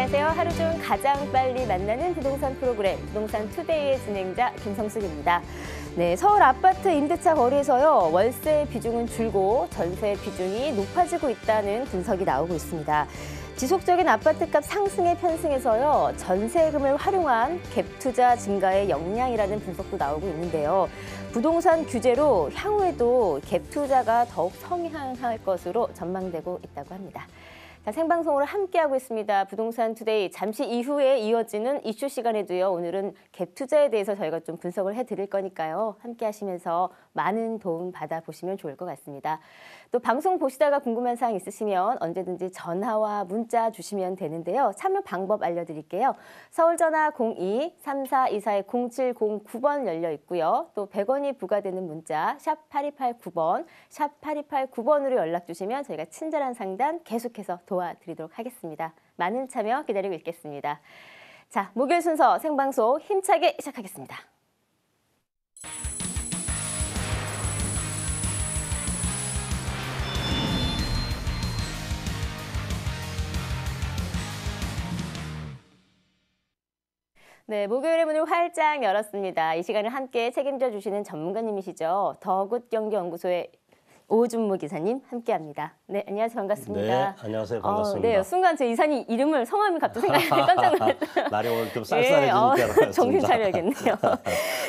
안녕하세요. 하루 중 가장 빨리 만나는 부동산 프로그램 부동산 투데이의 진행자 김성숙입니다. 네, 서울 아파트 임대차 거래에서요. 월세 비중은 줄고 전세 비중이 높아지고 있다는 분석이 나오고 있습니다. 지속적인 아파트값 상승에 편승해서요. 전세금을 활용한 갭 투자 증가의 역량이라는 분석도 나오고 있는데요. 부동산 규제로 향후에도 갭 투자가 더욱 성향할 것으로 전망되고 있다고 합니다. 자, 생방송으로 함께하고 있습니다. 부동산 투데이 잠시 이후에 이어지는 이슈 시간에도요. 오늘은 갭 투자에 대해서 저희가 좀 분석을 해드릴 거니까요. 함께 하시면서 많은 도움 받아보시면 좋을 것 같습니다. 또 방송 보시다가 궁금한 사항 있으시면 언제든지 전화와 문자 주시면 되는데요. 참여 방법 알려드릴게요. 서울 전화 02-3424-0709번 열려 있고요. 또 100원이 부과되는 문자 샵 8289번, 샵 8289번으로 연락 주시면 저희가 친절한 상담 계속해서 도와드리도록 하겠습니다. 많은 참여 기다리고 있겠습니다. 자, 목요일 순서 생방송 힘차게 시작하겠습니다. 네, 목요일의 문을 활짝 열었습니다. 이 시간을 함께 책임져 주시는 전문가님이시죠. 더굿경기연구소의 오준무 기사님 함께합니다. 네, 안녕하세요. 반갑습니다. 네, 안녕하세요. 반갑습니다. 네, 순간 제 이사님 이름을 성함이 갑자기 생각나서 깜짝 놀랐어요. 날이 오늘 좀 쌀쌀해지니까. 정신 차려야겠네요.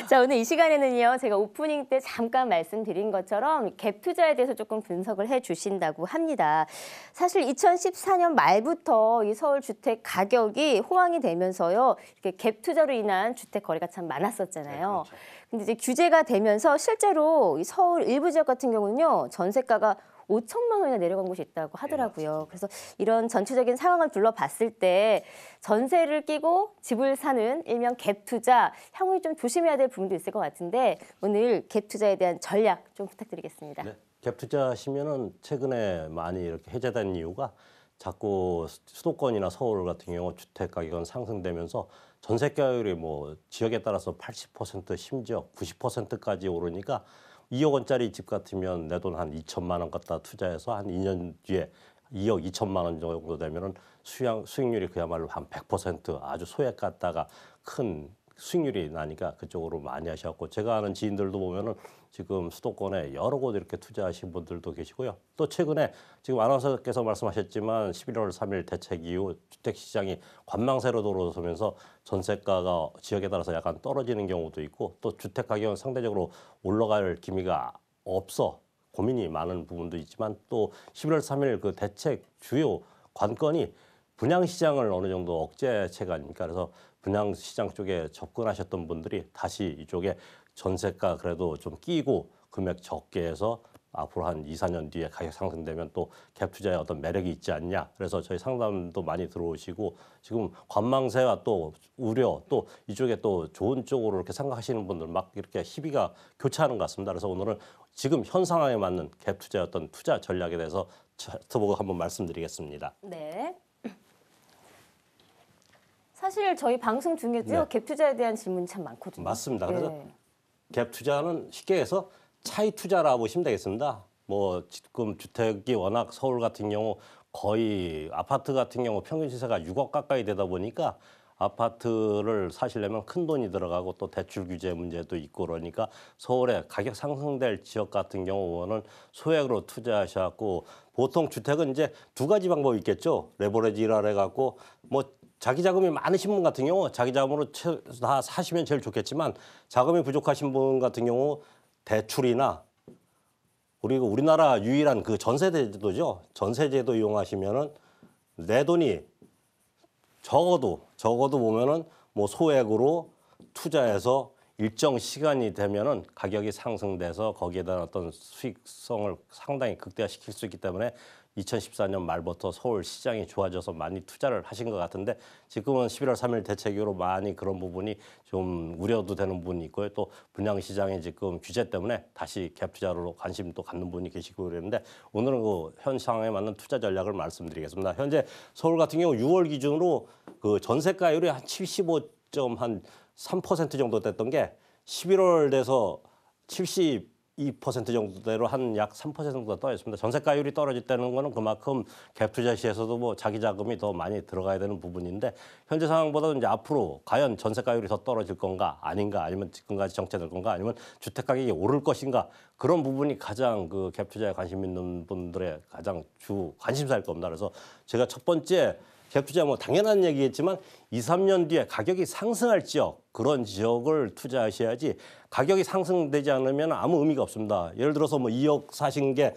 자, 오늘 이 시간에는요. 제가 오프닝 때 잠깐 말씀드린 것처럼 갭 투자에 대해서 조금 분석을 해주신다고 합니다. 사실 2014년 말부터 이 서울 주택 가격이 호황이 되면서요. 이렇게 갭 투자로 인한 주택 거래가 참 많았었잖아요. 네, 그렇죠. 근데 이제 규제가 되면서 실제로 이 서울 일부 지역 같은 경우는요. 전세가가 5천만 원이나 내려간 곳이 있다고 하더라고요. 네, 그래서 이런 전체적인 상황을 둘러봤을 때 전세를 끼고 집을 사는 일명 갭 투자, 향후에 좀 조심해야 될 부분도 있을 것 같은데 오늘 갭 투자에 대한 전략 좀 부탁드리겠습니다. 네, 갭 투자하시면은 최근에 많이 이렇게 해제된 이유가 자꾸 수도권이나 서울 같은 경우 주택 가격은 상승되면서 전세가율이 뭐 지역에 따라서 80% 심지어 90%까지 오르니까 2억 원짜리 집 같으면 내 돈 한 2천만 원 갖다 투자해서 한 2년 뒤에 2억 2천만 원 정도 되면은 수익률이 그야말로 한 100% 아주 소액 갖다가 큰 수익률이 나니까 그쪽으로 많이 하셨고, 제가 아는 지인들도 보면은 지금 수도권에 여러 곳 이렇게 투자하신 분들도 계시고요. 또 최근에 지금 아나운서께서 말씀하셨지만 11월 3일 대책 이후 주택시장이 관망세로 돌아서면서 전세가가 지역에 따라서 약간 떨어지는 경우도 있고, 또 주택 가격은 상대적으로 올라갈 기미가 없어 고민이 많은 부분도 있지만, 또 11월 3일 그 대책 주요 관건이 분양시장을 어느 정도 억제책 아닙니까? 그래서 분양시장 쪽에 접근하셨던 분들이 다시 이쪽에 전세가 그래도 좀 끼고 금액 적게 해서 앞으로 한 2, 4년 뒤에 가격 상승되면 또 갭 투자에 어떤 매력이 있지 않냐. 그래서 저희 상담도 많이 들어오시고, 지금 관망세와 또 우려, 또 이쪽에 또 좋은 쪽으로 이렇게 생각하시는 분들 막 이렇게 희비가 교차하는 것 같습니다. 그래서 오늘은 지금 현 상황에 맞는 갭 투자의 어떤 투자 전략에 대해서 차트보고 한번 말씀드리겠습니다. 네. 사실 저희 방송 중에도요. 네. 갭 투자에 대한 질문이 참 많거든요. 맞습니다. 그래서 네. 갭 투자는 쉽게 해서 차익 투자라 보시면 되겠습니다. 뭐 지금 주택이 워낙 서울 같은 경우 거의 아파트 같은 경우 평균 시세가 6억 가까이 되다 보니까 아파트를 사시려면 큰 돈이 들어가고 또 대출 규제 문제도 있고, 그러니까 서울에 가격 상승될 지역 같은 경우는 소액으로 투자하셔갖고, 보통 주택은 이제 두 가지 방법이 있겠죠. 레버리지라 해갖고 뭐 자기 자금이 많으신 분 같은 경우 자기 자금으로 다 사시면 제일 좋겠지만, 자금이 부족하신 분 같은 경우 대출이나, 그리고 우리나라 유일한 그 전세제도죠. 전세제도 이용하시면은 내 돈이 적어도 보면은 뭐 소액으로 투자해서 일정 시간이 되면은 가격이 상승돼서 거기에 대한 어떤 수익성을 상당히 극대화시킬 수 있기 때문에 2014년 말부터 서울 시장이 좋아져서 많이 투자를 하신 것 같은데, 지금은 11월 3일 대책 이후로 많이 그런 부분이 좀 우려도 되는 부분이 있고요. 또 분양시장의 지금 규제 때문에 다시 갭 투자로 관심도 갖는 분이 계시고 그랬는데, 오늘은 그 현 상황에 맞는 투자 전략을 말씀드리겠습니다. 현재 서울 같은 경우 6월 기준으로 그 전세가율이 한 75.3% 정도 됐던 게 11월 돼서 70 2% 정도대로 한 약 3% 정도 떠 있습니다. 전세가율이 떨어졌다는 거는 그만큼 갭 투자 시에서도 뭐 자기 자금이 더 많이 들어가야 되는 부분인데 현재 상황보다 이제 앞으로 과연 전세가율이 더 떨어질 건가 아닌가 아니면 지금까지 정체될 건가 아니면 주택 가격이 오를 것인가 그런 부분이 가장 그 갭 투자에 관심 있는 분들의 가장 주 관심사일 겁니다. 그래서 제가 첫 번째 갭 투자 뭐 당연한 얘기겠지만 2, 3년 뒤에 가격이 상승할 지역 그런 지역을 투자하셔야지 가격이 상승되지 않으면 아무 의미가 없습니다. 예를 들어서 뭐 2억 사신 게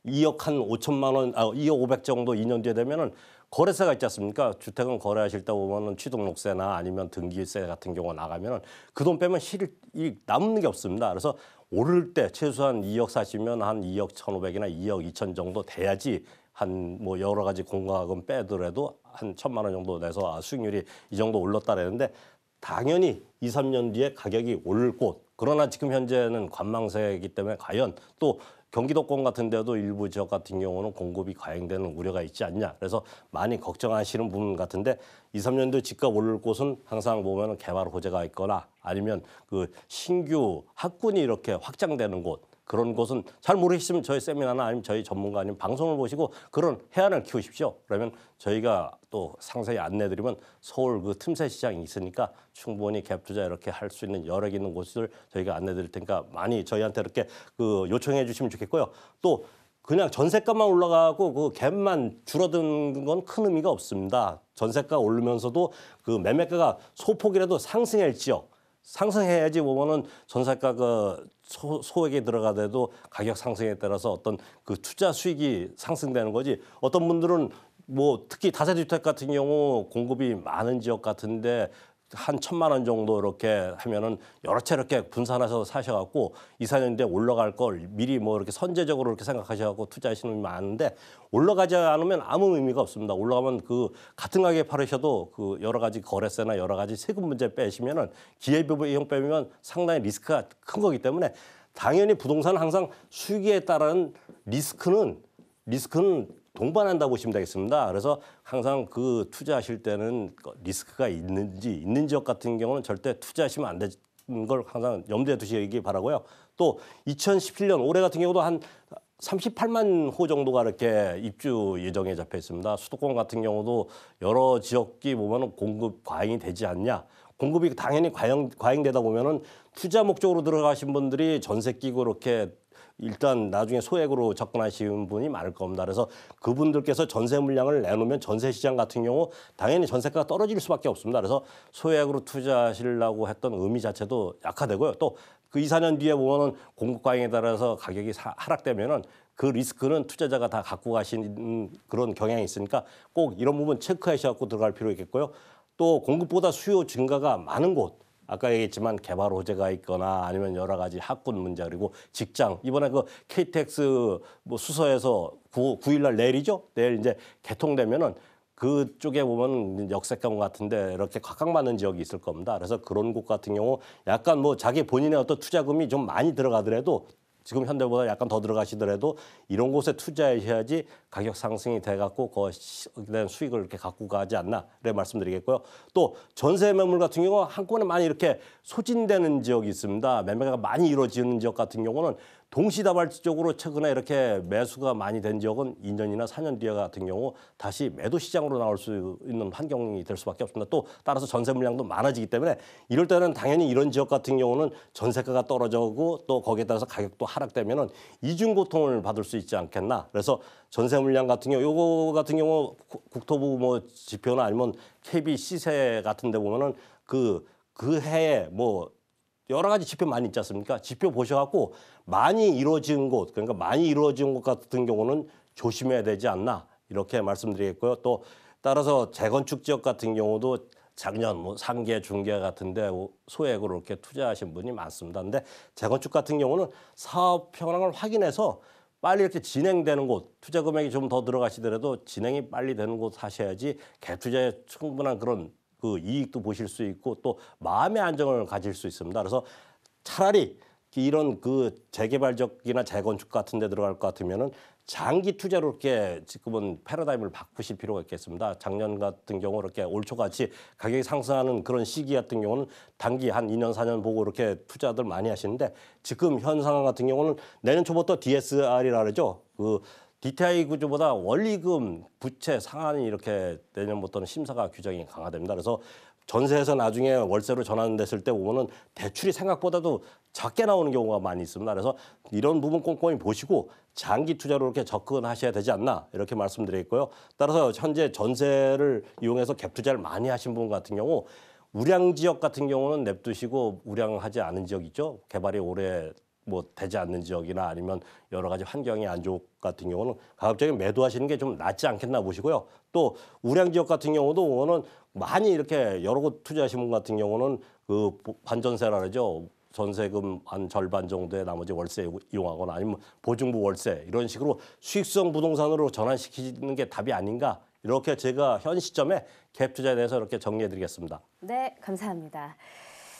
2억 한 5천만 원, 2억 500 정도 2년 뒤에 되면은 거래세가 있지 않습니까? 주택은 거래하실 때 보면은 취등록세나 아니면 등기세 같은 경우가 나가면은 그 돈 빼면 실이 남는 게 없습니다. 그래서 오를 때 최소한 2억 사시면 한 2억 1,500이나 2억 2천 정도 돼야지 한 뭐 여러 가지 공과금 빼더라도 한 1,000만 원 정도 내서 수익률이 이 정도 올랐다라는데 당연히 2, 3년 뒤에 가격이 오를 곳. 그러나 지금 현재는 관망세이기 때문에 과연 또 경기도권 같은 데도 일부 지역 같은 경우는 공급이 과잉되는 우려가 있지 않냐. 그래서 많이 걱정하시는 부분 같은데 2, 3년 뒤 집값 오를 곳은 항상 보면은 개발 호재가 있거나 아니면 그 신규 학군이 이렇게 확장되는 곳. 그런 곳은 잘 모르시면 저희 세미나나 아니면 저희 전문가 아니면 방송을 보시고 그런 해안을 키우십시오. 그러면 저희가 또 상세히 안내드리면 서울 그 틈새 시장이 있으니까 충분히 갭 투자 이렇게 할 수 있는 여력 있는 곳을 저희가 안내드릴 테니까 많이 저희한테 이렇게 그 요청해 주시면 좋겠고요. 또 그냥 전세가만 올라가고 그 갭만 줄어드는 건 큰 의미가 없습니다. 전세가 오르면서도 그 매매가가 소폭이라도 상승할지요. 상승해야지 보면은 전세가 그 소액에 들어가더라도 가격 상승에 따라서 어떤 그 투자 수익이 상승되는 거지. 어떤 분들은 뭐 특히 다세주택 같은 경우 공급이 많은 지역 같은데 한 1,000만 원 정도 이렇게 하면은 여러 채 이렇게 분산해서 사셔갖고 2, 4년 뒤에 올라갈 걸 미리 뭐 이렇게 선제적으로 이렇게 생각하셔갖고 투자하시는 분이 많은데 올라가지 않으면 아무 의미가 없습니다. 올라가면 그 같은 가격에 팔으셔도 그 여러 가지 거래세나 여러 가지 세금 문제 빼시면은 기회비용 빼면 상당히 리스크가 큰 거기 때문에 당연히 부동산은 항상 수익에 따른 리스크는 동반한다 보시면 되겠습니다. 그래서 항상 그 투자하실 때는 리스크가 있는 지역 같은 경우는 절대 투자하시면 안 되는 걸 항상 염두에 두시기 바라고요. 또 2017년 올해 같은 경우도 한 38만 호 정도가 이렇게 입주 예정에 잡혀 있습니다. 수도권 같은 경우도 여러 지역이 보면은 공급 과잉이 되지 않냐. 공급이 당연히 과잉되다 보면은 투자 목적으로 들어가신 분들이 전세 끼고 이렇게 일단 나중에 소액으로 접근하시는 분이 많을 겁니다. 그래서 그분들께서 전세 물량을 내놓으면 전세 시장 같은 경우 당연히 전세가가 떨어질 수밖에 없습니다. 그래서 소액으로 투자하시려고 했던 의미 자체도 약화되고요. 또 그 2, 4년 뒤에 보면은 공급 과잉에 따라서 가격이 하락되면은 그 리스크는 투자자가 다 갖고 가시는 그런 경향이 있으니까 꼭 이런 부분 체크하셔서 들어갈 필요 있겠고요. 또 공급보다 수요 증가가 많은 곳. 아까 얘기했지만 개발 호재가 있거나 아니면 여러 가지 학군 문제 그리고 직장 이번에 그 KTX 뭐 수서에서 9일 날 내일이죠. 내일 이제 개통되면은 그쪽에 보면 역세권 같은데 이렇게 각광받는 지역이 있을 겁니다. 그래서 그런 곳 같은 경우 약간 뭐 자기 본인의 어떤 투자금이 좀 많이 들어가더라도 지금 현대보다 약간 더 들어가시더라도 이런 곳에 투자하셔야지 가격 상승이 돼갖고 거기에 대한 수익을 이렇게 갖고 가지 않나 이렇게 말씀드리겠고요. 또 전세 매물 같은 경우 한꺼번에 많이 이렇게 소진되는 지역이 있습니다. 매매가 많이 이루어지는 지역 같은 경우는 동시다발적으로 최근에 이렇게 매수가 많이 된 지역은 2년이나 4년 뒤에 같은 경우 다시 매도 시장으로 나올 수 있는 환경이 될 수밖에 없습니다. 또 따라서 전세 물량도 많아지기 때문에 이럴 때는 당연히 이런 지역 같은 경우는 전세가가 떨어지고 또 거기에 따라서 가격도 하락되면은 이중 고통을 받을 수 있지 않겠나. 그래서 전세 물량 같은 경우 요거 같은 경우 국토부 뭐 지표나 아니면 KB 시세 같은 데 보면은 그 해에 뭐 여러 가지 지표 많이 있지 않습니까? 지표 보셔갖고 많이 이루어진 곳, 그러니까 많이 이루어진 곳 같은 경우는 조심해야 되지 않나 이렇게 말씀드리겠고요. 또 따라서 재건축 지역 같은 경우도 작년 뭐 상계, 중계 같은데 소액으로 이렇게 투자하신 분이 많습니다. 근데 재건축 같은 경우는 사업 현황을 확인해서 빨리 이렇게 진행되는 곳, 투자 금액이 좀 더 들어가시더라도 진행이 빨리 되는 곳 하셔야지 갭 투자에 충분한 그런 그 이익도 보실 수 있고 또 마음의 안정을 가질 수 있습니다. 그래서 차라리 이런 그 재개발적이나 재건축 같은 데 들어갈 것 같으면은 장기 투자로 이렇게 지금은 패러다임을 바꾸실 필요가 있겠습니다. 작년 같은 경우 이렇게 올 초같이 가격이 상승하는 그런 시기 같은 경우는 단기 한 2년, 4년 보고 이렇게 투자들 많이 하시는데 지금 현 상황 같은 경우는 내년 초부터 DSR이라 그러죠. 그 DTI 구조보다 원리금 부채 상한이 이렇게 내년부터는 심사가 규정이 강화됩니다. 그래서 전세에서 나중에 월세로 전환됐을 때 보면은 대출이 생각보다도 작게 나오는 경우가 많이 있습니다. 그래서 이런 부분 꼼꼼히 보시고 장기 투자로 이렇게 접근하셔야 되지 않나 이렇게 말씀드리겠고요. 따라서 현재 전세를 이용해서 갭 투자를 많이 하신 분 같은 경우 우량 지역 같은 경우는 냅두시고 우량하지 않은 지역 있죠. 개발이 오래 뭐 되지 않는 지역이나 아니면 여러 가지 환경이 안 좋은 같은 경우는 가급적이면 매도하시는 게 좀 낫지 않겠나 보시고요. 또 우량 지역 같은 경우도 오는 많이 이렇게 여러 곳 투자하신 분 같은 경우는 그 반전세라 그러죠. 전세금 한 절반 정도의 나머지 월세 이용하거나 아니면 보증부 월세 이런 식으로 수익성 부동산으로 전환시키는 게 답이 아닌가. 이렇게 제가 현 시점에 갭 투자에 대해서 이렇게 정리해 드리겠습니다. 네, 감사합니다.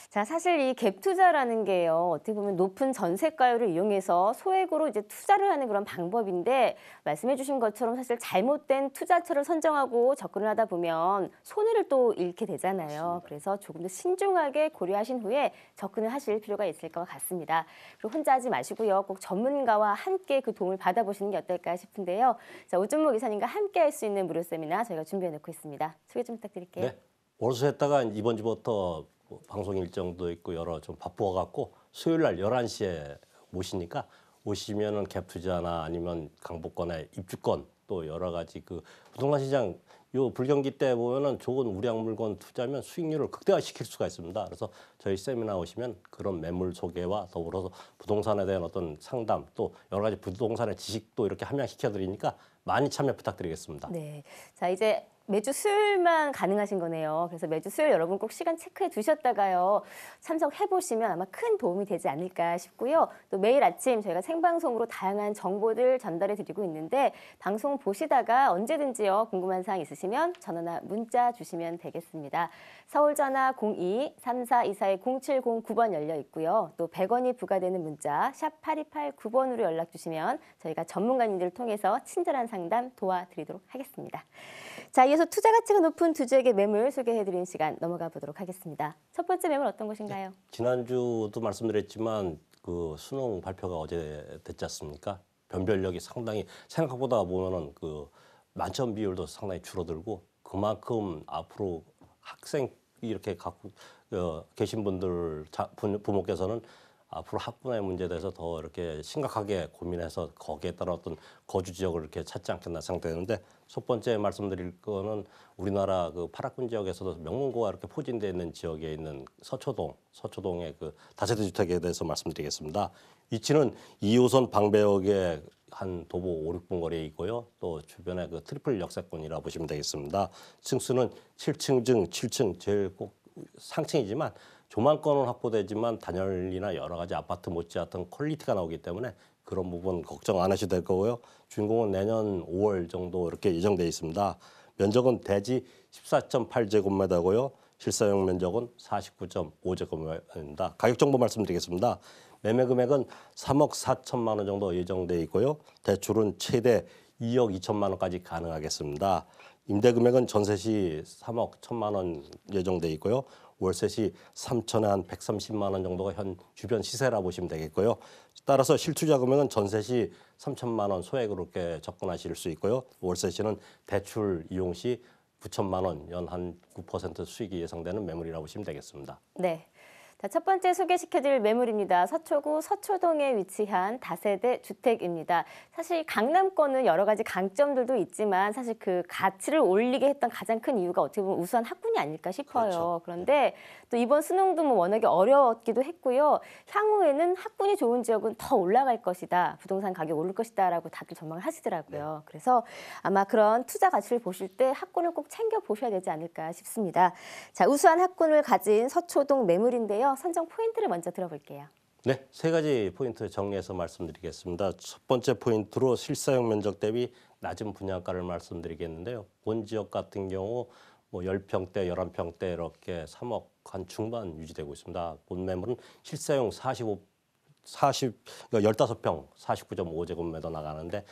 자, 사실 이 갭 투자라는 게요, 어떻게 보면 높은 전세가율을 이용해서 소액으로 이제 투자를 하는 그런 방법인데, 말씀해주신 것처럼 사실 잘못된 투자처를 선정하고 접근을 하다 보면 손해를 또 잃게 되잖아요. 그래서 조금 더 신중하게 고려하신 후에 접근을 하실 필요가 있을 것 같습니다. 그리고 혼자 하지 마시고요, 꼭 전문가와 함께 그 도움을 받아보시는 게 어떨까 싶은데요. 자, 오준모 이사님과 함께 할 수 있는 무료 세미나 저희가 준비해 놓고 있습니다. 소개 좀 부탁드릴게요. 네. 월수했다가 이번 주부터 방송 일정도 있고 여러 좀 바쁘어갖고 수요일 날 11시에 모시니까 오시면은 갭 투자나 아니면 강북권의 입주권 또 여러 가지 그 부동산 시장 요 불경기 때 보면은 좋은 우량 물건 투자하면 수익률을 극대화시킬 수가 있습니다. 그래서 저희 세미나 오시면 그런 매물 소개와 더불어서 부동산에 대한 어떤 상담 또 여러 가지 부동산의 지식도 이렇게 함양시켜 드리니까 많이 참여 부탁드리겠습니다. 네. 자, 이제 매주 수요일만 가능하신 거네요. 그래서 매주 수요일 여러분 꼭 시간 체크해 두셨다가요, 참석해 보시면 아마 큰 도움이 되지 않을까 싶고요. 또 매일 아침 저희가 생방송으로 다양한 정보들 전달해 드리고 있는데, 방송 보시다가 언제든지요, 궁금한 사항 있으시면 전화나 문자 주시면 되겠습니다. 서울 전화 02-3424-0709번 열려 있고요. 또 100원이 부과되는 문자 샵 8289번으로 연락 주시면 저희가 전문가님들을 통해서 친절한 상담 도와드리도록 하겠습니다. 자, 이어서 투자 가치가 높은 두 지역의 매물 소개해드리는 시간 넘어가 보도록 하겠습니다. 첫 번째 매물 어떤 것인가요? 지난주도 말씀드렸지만 그 수능 발표가 어제 됐지 않습니까? 변별력이 상당히 생각보다 보면은 그 만점 비율도 상당히 줄어들고 그만큼 앞으로 학생 이렇게 갖고 계신 분들 부모께서는 앞으로 학군의 문제에 대해서 더 이렇게 심각하게 고민해서 거기에 따라 어떤 거주 지역을 이렇게 찾지 않겠나 생각되는데, 첫 번째 말씀드릴 거는 우리나라 그 파락군 지역에서도 명문고가 이렇게 포진되어 있는 지역에 있는 서초동의 그 다세대 주택에 대해서 말씀드리겠습니다. 위치는 2호선 방배역의 한 도보 5, 6분 거리에 있고요. 또 주변에 그 트리플 역세권이라 보시면 되겠습니다. 층수는 7층 중 7층, 제일 꼭 상층이지만 조망권은 확보되지만 단열이나 여러 가지 아파트 못지않던 퀄리티가 나오기 때문에 그런 부분 걱정 안 하셔도 될 거고요. 준공은 내년 5월 정도 이렇게 예정돼 있습니다. 면적은 대지 14.8제곱미터고요. 실사용 면적은 49.5제곱미터입니다. 가격 정보 말씀드리겠습니다. 매매 금액은 3억 4천만 원 정도 예정돼 있고요. 대출은 최대 2억 2천만 원까지 가능하겠습니다. 임대 금액은 전세 시 3억 1천만 원 예정돼 있고요. 월세 시 3천에 한 130만 원 정도가 현 주변 시세라 보시면 되겠고요. 따라서 실투자 금액은 전세 시 3천만 원 소액으로 이렇게 접근하실 수 있고요. 월세 시는 대출 이용 시 9천만 원, 연 한 9% 수익이 예상되는 매물이라고 보시면 되겠습니다. 네. 자, 첫 번째 소개시켜드릴 매물입니다. 서초구 서초동에 위치한 다세대 주택입니다. 사실 강남권은 여러 가지 강점들도 있지만 사실 그 가치를 올리게 했던 가장 큰 이유가 어떻게 보면 우수한 학군이 아닐까 싶어요. 그렇죠. 그런데 또 이번 수능도 뭐 워낙에 어려웠기도 했고요. 향후에는 학군이 좋은 지역은 더 올라갈 것이다, 부동산 가격이 오를 것이다라고 다들 전망을 하시더라고요. 그래서 아마 그런 투자 가치를 보실 때 학군을 꼭 챙겨 보셔야 되지 않을까 싶습니다. 자, 우수한 학군을 가진 서초동 매물인데요. 선정 포인트를 먼저 들어볼게요. 네, 세 가지 포인트 정리해서 말씀드리겠습니다. 첫 번째 포인트로 실사용 면적 대비 낮은 분양가를 말씀드리겠는데요. 본 지역 같은 경우 뭐 10평대, 11평대 이렇게 3억 한 중반 유지되고 있습니다. 본 매물은 실사용 그러니까 15평 49.5제곱미터 나가는데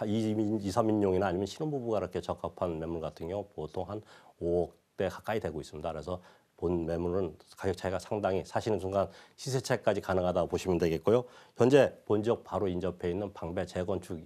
2, 3인용이나 아니면 신혼부부가 이렇게 적합한 매물 같은 경우 보통 한 5억대 가까이 되고 있습니다. 그래서 본 매물은 가격 차이가 상당히 사시는 순간 시세 차익까지 가능하다고 보시면 되겠고요. 현재 본 지역 바로 인접해 있는 방배 재건축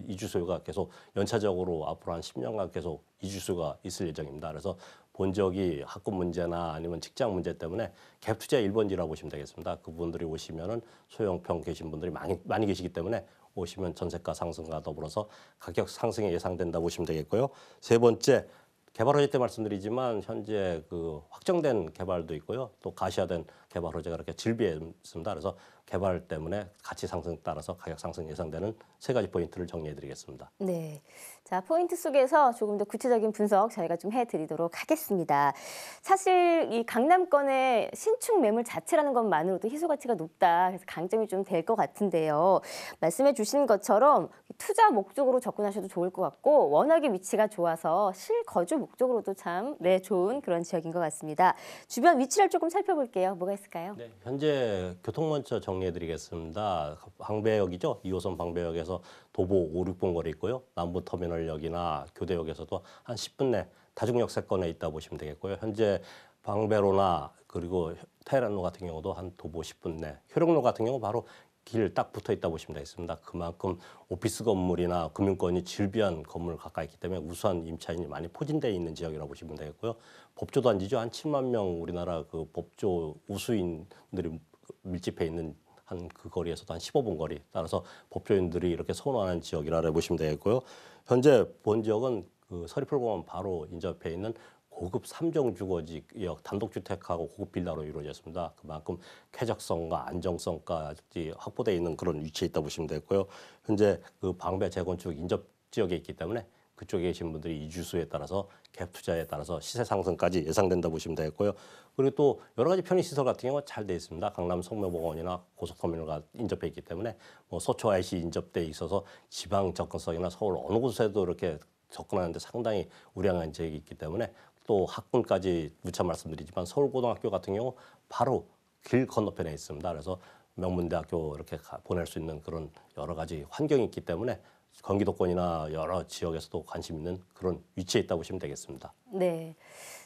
이주 수요가 계속 연차적으로 앞으로 한 10년간 계속 이주 수요가 있을 예정입니다. 그래서 본 지역이 학군 문제나 아니면 직장 문제 때문에 갭 투자 1번지라고 보시면 되겠습니다. 그분들이 오시면은 소형평 계신 분들이 많이 계시기 때문에 오시면 전세가 상승과 더불어서 가격 상승이 예상된다 보시면 되겠고요. 세 번째, 개발 호재 때 말씀드리지만 현재 그 확정된 개발도 있고요. 또 가시화된 개발 호재가 이렇게 질비해 있습니다. 그래서 개발 때문에 가치 상승 따라서 가격 상승 예상되는 세 가지 포인트를 정리해 드리겠습니다. 네. 자, 포인트 속에서 조금 더 구체적인 분석 저희가 좀 해드리도록 하겠습니다. 사실 이 강남권의 신축 매물 자체라는 것만으로도 희소 가치가 높다. 그래서 강점이 좀 될 것 같은데요. 말씀해 주신 것처럼 투자 목적으로 접근하셔도 좋을 것 같고 워낙에 위치가 좋아서 실거주 목적으로도 참 좋은 그런 지역인 것 같습니다. 주변 위치를 조금 살펴볼게요. 뭐가 있을까요? 네, 현재 교통 먼저 정리해 드리겠습니다. 방배역이죠. 2호선 방배역에서 도보 5, 6분 거리 있고요. 남부터미널역이나 교대역에서도 한 10분 내 다중역 세권에 있다 보시면 되겠고요. 현재 방배로나 그리고 테헤란로 같은 경우도 한 도보 10분 내, 효령로 같은 경우 바로 길 딱 붙어 있다 보시면 되겠습니다. 그만큼 오피스 건물이나 금융권이 질비한 건물 가까이 있기 때문에 우수한 임차인이 많이 포진되어 있는 지역이라고 보시면 되겠고요. 법조 단지죠. 한 7만 명 우리나라 그 법조 우수인들이 밀집해 있는 한 그 거리에서도 한 15분 거리. 따라서 법조인들이 이렇게 선호하는 지역이라 보시면 되겠고요. 현재 본 지역은 그 서리풀공원 바로 인접해 있는 고급 3종 주거지역 단독주택하고 고급 빌라로 이루어졌습니다. 그만큼 쾌적성과 안정성까지 확보되어 있는 그런 위치에 있다 보시면 되고요. 현재 그 방배 재건축 인접 지역에 있기 때문에 그쪽에 계신 분들이 이주수에 따라서 갭 투자에 따라서 시세 상승까지 예상된다 보시면 되겠고요. 그리고 또 여러 가지 편의시설 같은 경우가 잘 돼 있습니다. 강남 성묘공원이나 고속터미널과 인접해 있기 때문에 뭐 서초 IC 인접돼 있어서 지방 접근성이나 서울 어느 곳에도 이렇게 접근하는데 상당히 우량한 지역이 있기 때문에 또 학군까지 누차 말씀드리지만 서울고등학교 같은 경우 바로 길 건너편에 있습니다. 그래서 명문대학교 이렇게 보낼 수 있는 그런 여러 가지 환경이 있기 때문에 경기도권이나 여러 지역에서도 관심 있는 그런 위치에 있다고 보시면 되겠습니다. 네.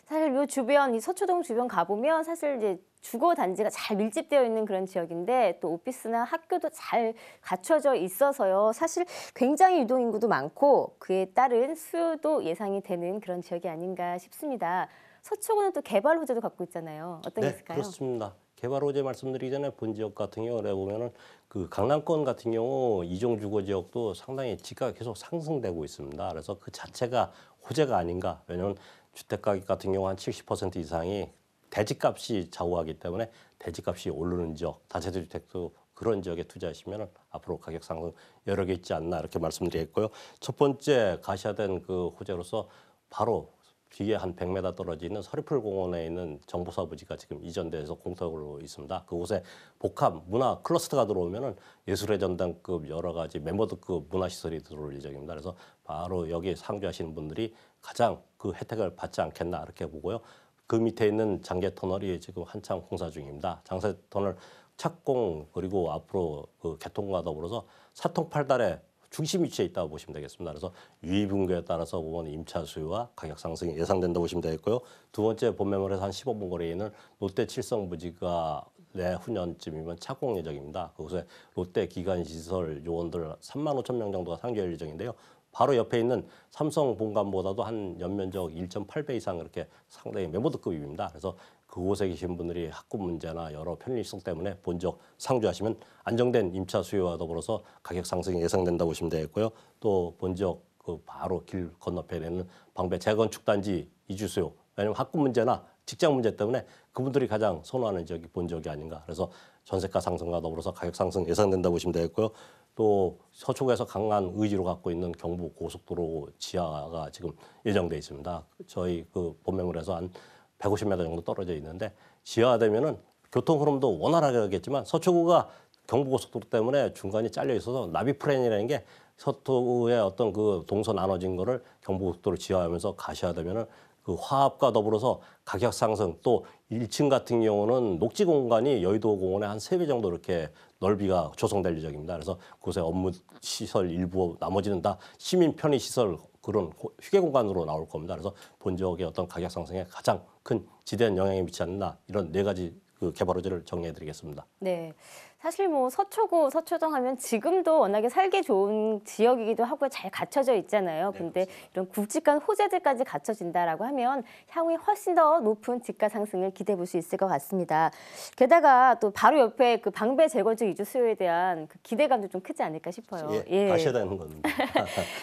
사실 요 주변, 이 서초동 주변 가보면 사실 이제 주거 단지가 잘 밀집되어 있는 그런 지역인데 또 오피스나 학교도 잘 갖춰져 있어서요. 사실 굉장히 유동 인구도 많고 그에 따른 수요도 예상이 되는 그런 지역이 아닌가 싶습니다. 서초구는 또 개발 호재도 갖고 있잖아요. 어떤 게 있을까요? 그렇습니다. 개발 호재 말씀드리기 전에 본 지역 같은 경우에 보면은 그 강남권 같은 경우 이종 주거 지역도 상당히 지가가 계속 상승되고 있습니다. 그래서 그 자체가 호재가 아닌가. 왜냐하면 주택 가격 같은 경우 한 70% 이상이 대지값이 좌우하기 때문에 대지값이 오르는 지역, 다세대 주택도 그런 지역에 투자하시면 앞으로 가격 상승 여러 개 있지 않나 이렇게 말씀드리겠고요. 첫 번째 가시화된 그 호재로서 바로 뒤에 한 100m 떨어져 있는 서리풀공원에 있는 정보사부지가 지금 이전돼서 공터로 있습니다. 그곳에 복합 문화 클러스터가 들어오면은 예술의 전당급 여러 가지 멤버드급 문화시설이 들어올 예정입니다. 그래서 바로 여기 상주하시는 분들이 가장 그 혜택을 받지 않겠나 이렇게 보고요. 그 밑에 있는 장제터널이 지금 한창 공사 중입니다. 장제터널 착공 그리고 앞으로 그 개통과 더불어서 사통팔달에 중심 위치에 있다고 보시면 되겠습니다. 그래서 유의분교에 따라서 보면 임차 수요와 가격 상승이 예상된다고 보시면 되겠고요. 두 번째 본매물에서 한 15분 거리에 있는 롯데 칠성부지가 내후년쯤이면 착공 예정입니다. 그곳에 롯데 기간시설 요원들 3만 5천 명 정도가 상주할 예정인데요. 바로 옆에 있는 삼성 본관보다도 한 연면적 1.8배 이상 이렇게 상당히 멤버드급입니다. 그래서 그곳에 계신 분들이 학군 문제나 여러 편의시설 때문에 본적 상주하시면 안정된 임차 수요와 더불어서 가격 상승이 예상된다고 보시면 되겠고요. 또 본적 그 바로 길 건너편에는 방배 재건축 단지 이주 수요. 왜냐하면 학군 문제나 직장 문제 때문에 그분들이 가장 선호하는 지역이 본적이 아닌가. 그래서 전세가 상승과 더불어서 가격 상승 예상된다고 보시면 되겠고요. 또 서초구에서 강한 의지로 갖고 있는 경부 고속도로 지하가 지금 예정돼 있습니다. 저희 그 본매물에서 한 150m 정도 떨어져 있는데 지하되면은 교통 흐름도 원활하게 하겠지만 서초구가 경부고속도로 때문에 중간이 잘려 있어서 나비 플랜이라는 게 서초구의 어떤 그 동서 나눠진 거를 경부고속도로 지하하면서 가시화되면은 그 화합과 더불어서 가격 상승 또 1층 같은 경우는 녹지 공간이 여의도 공원의 한 3배 정도 이렇게 넓이가 조성될 예정입니다. 그래서 그곳에 업무 시설 일부 나머지는 다 시민 편의 시설 그런 휴게 공간으로 나올 겁니다. 그래서 본 지역의 어떤 가격 상승에 가장 큰 지대한 영향이 미치지 않나 이런 4가지 그 개발 호재를 정리해 드리겠습니다. 네. 사실 뭐 서초구, 서초동 하면 지금도 워낙에 살기 좋은 지역이기도 하고 잘 갖춰져 있잖아요. 네, 근데 이런 굵직한 호재들까지 갖춰진다라고 하면 향후에 훨씬 더 높은 집가 상승을 기대해 볼 수 있을 것 같습니다. 게다가 또 바로 옆에 그 방배 재건축 이주 수요에 대한 그 기대감도 좀 크지 않을까 싶어요. 예, 가셔야 되는 겁니다.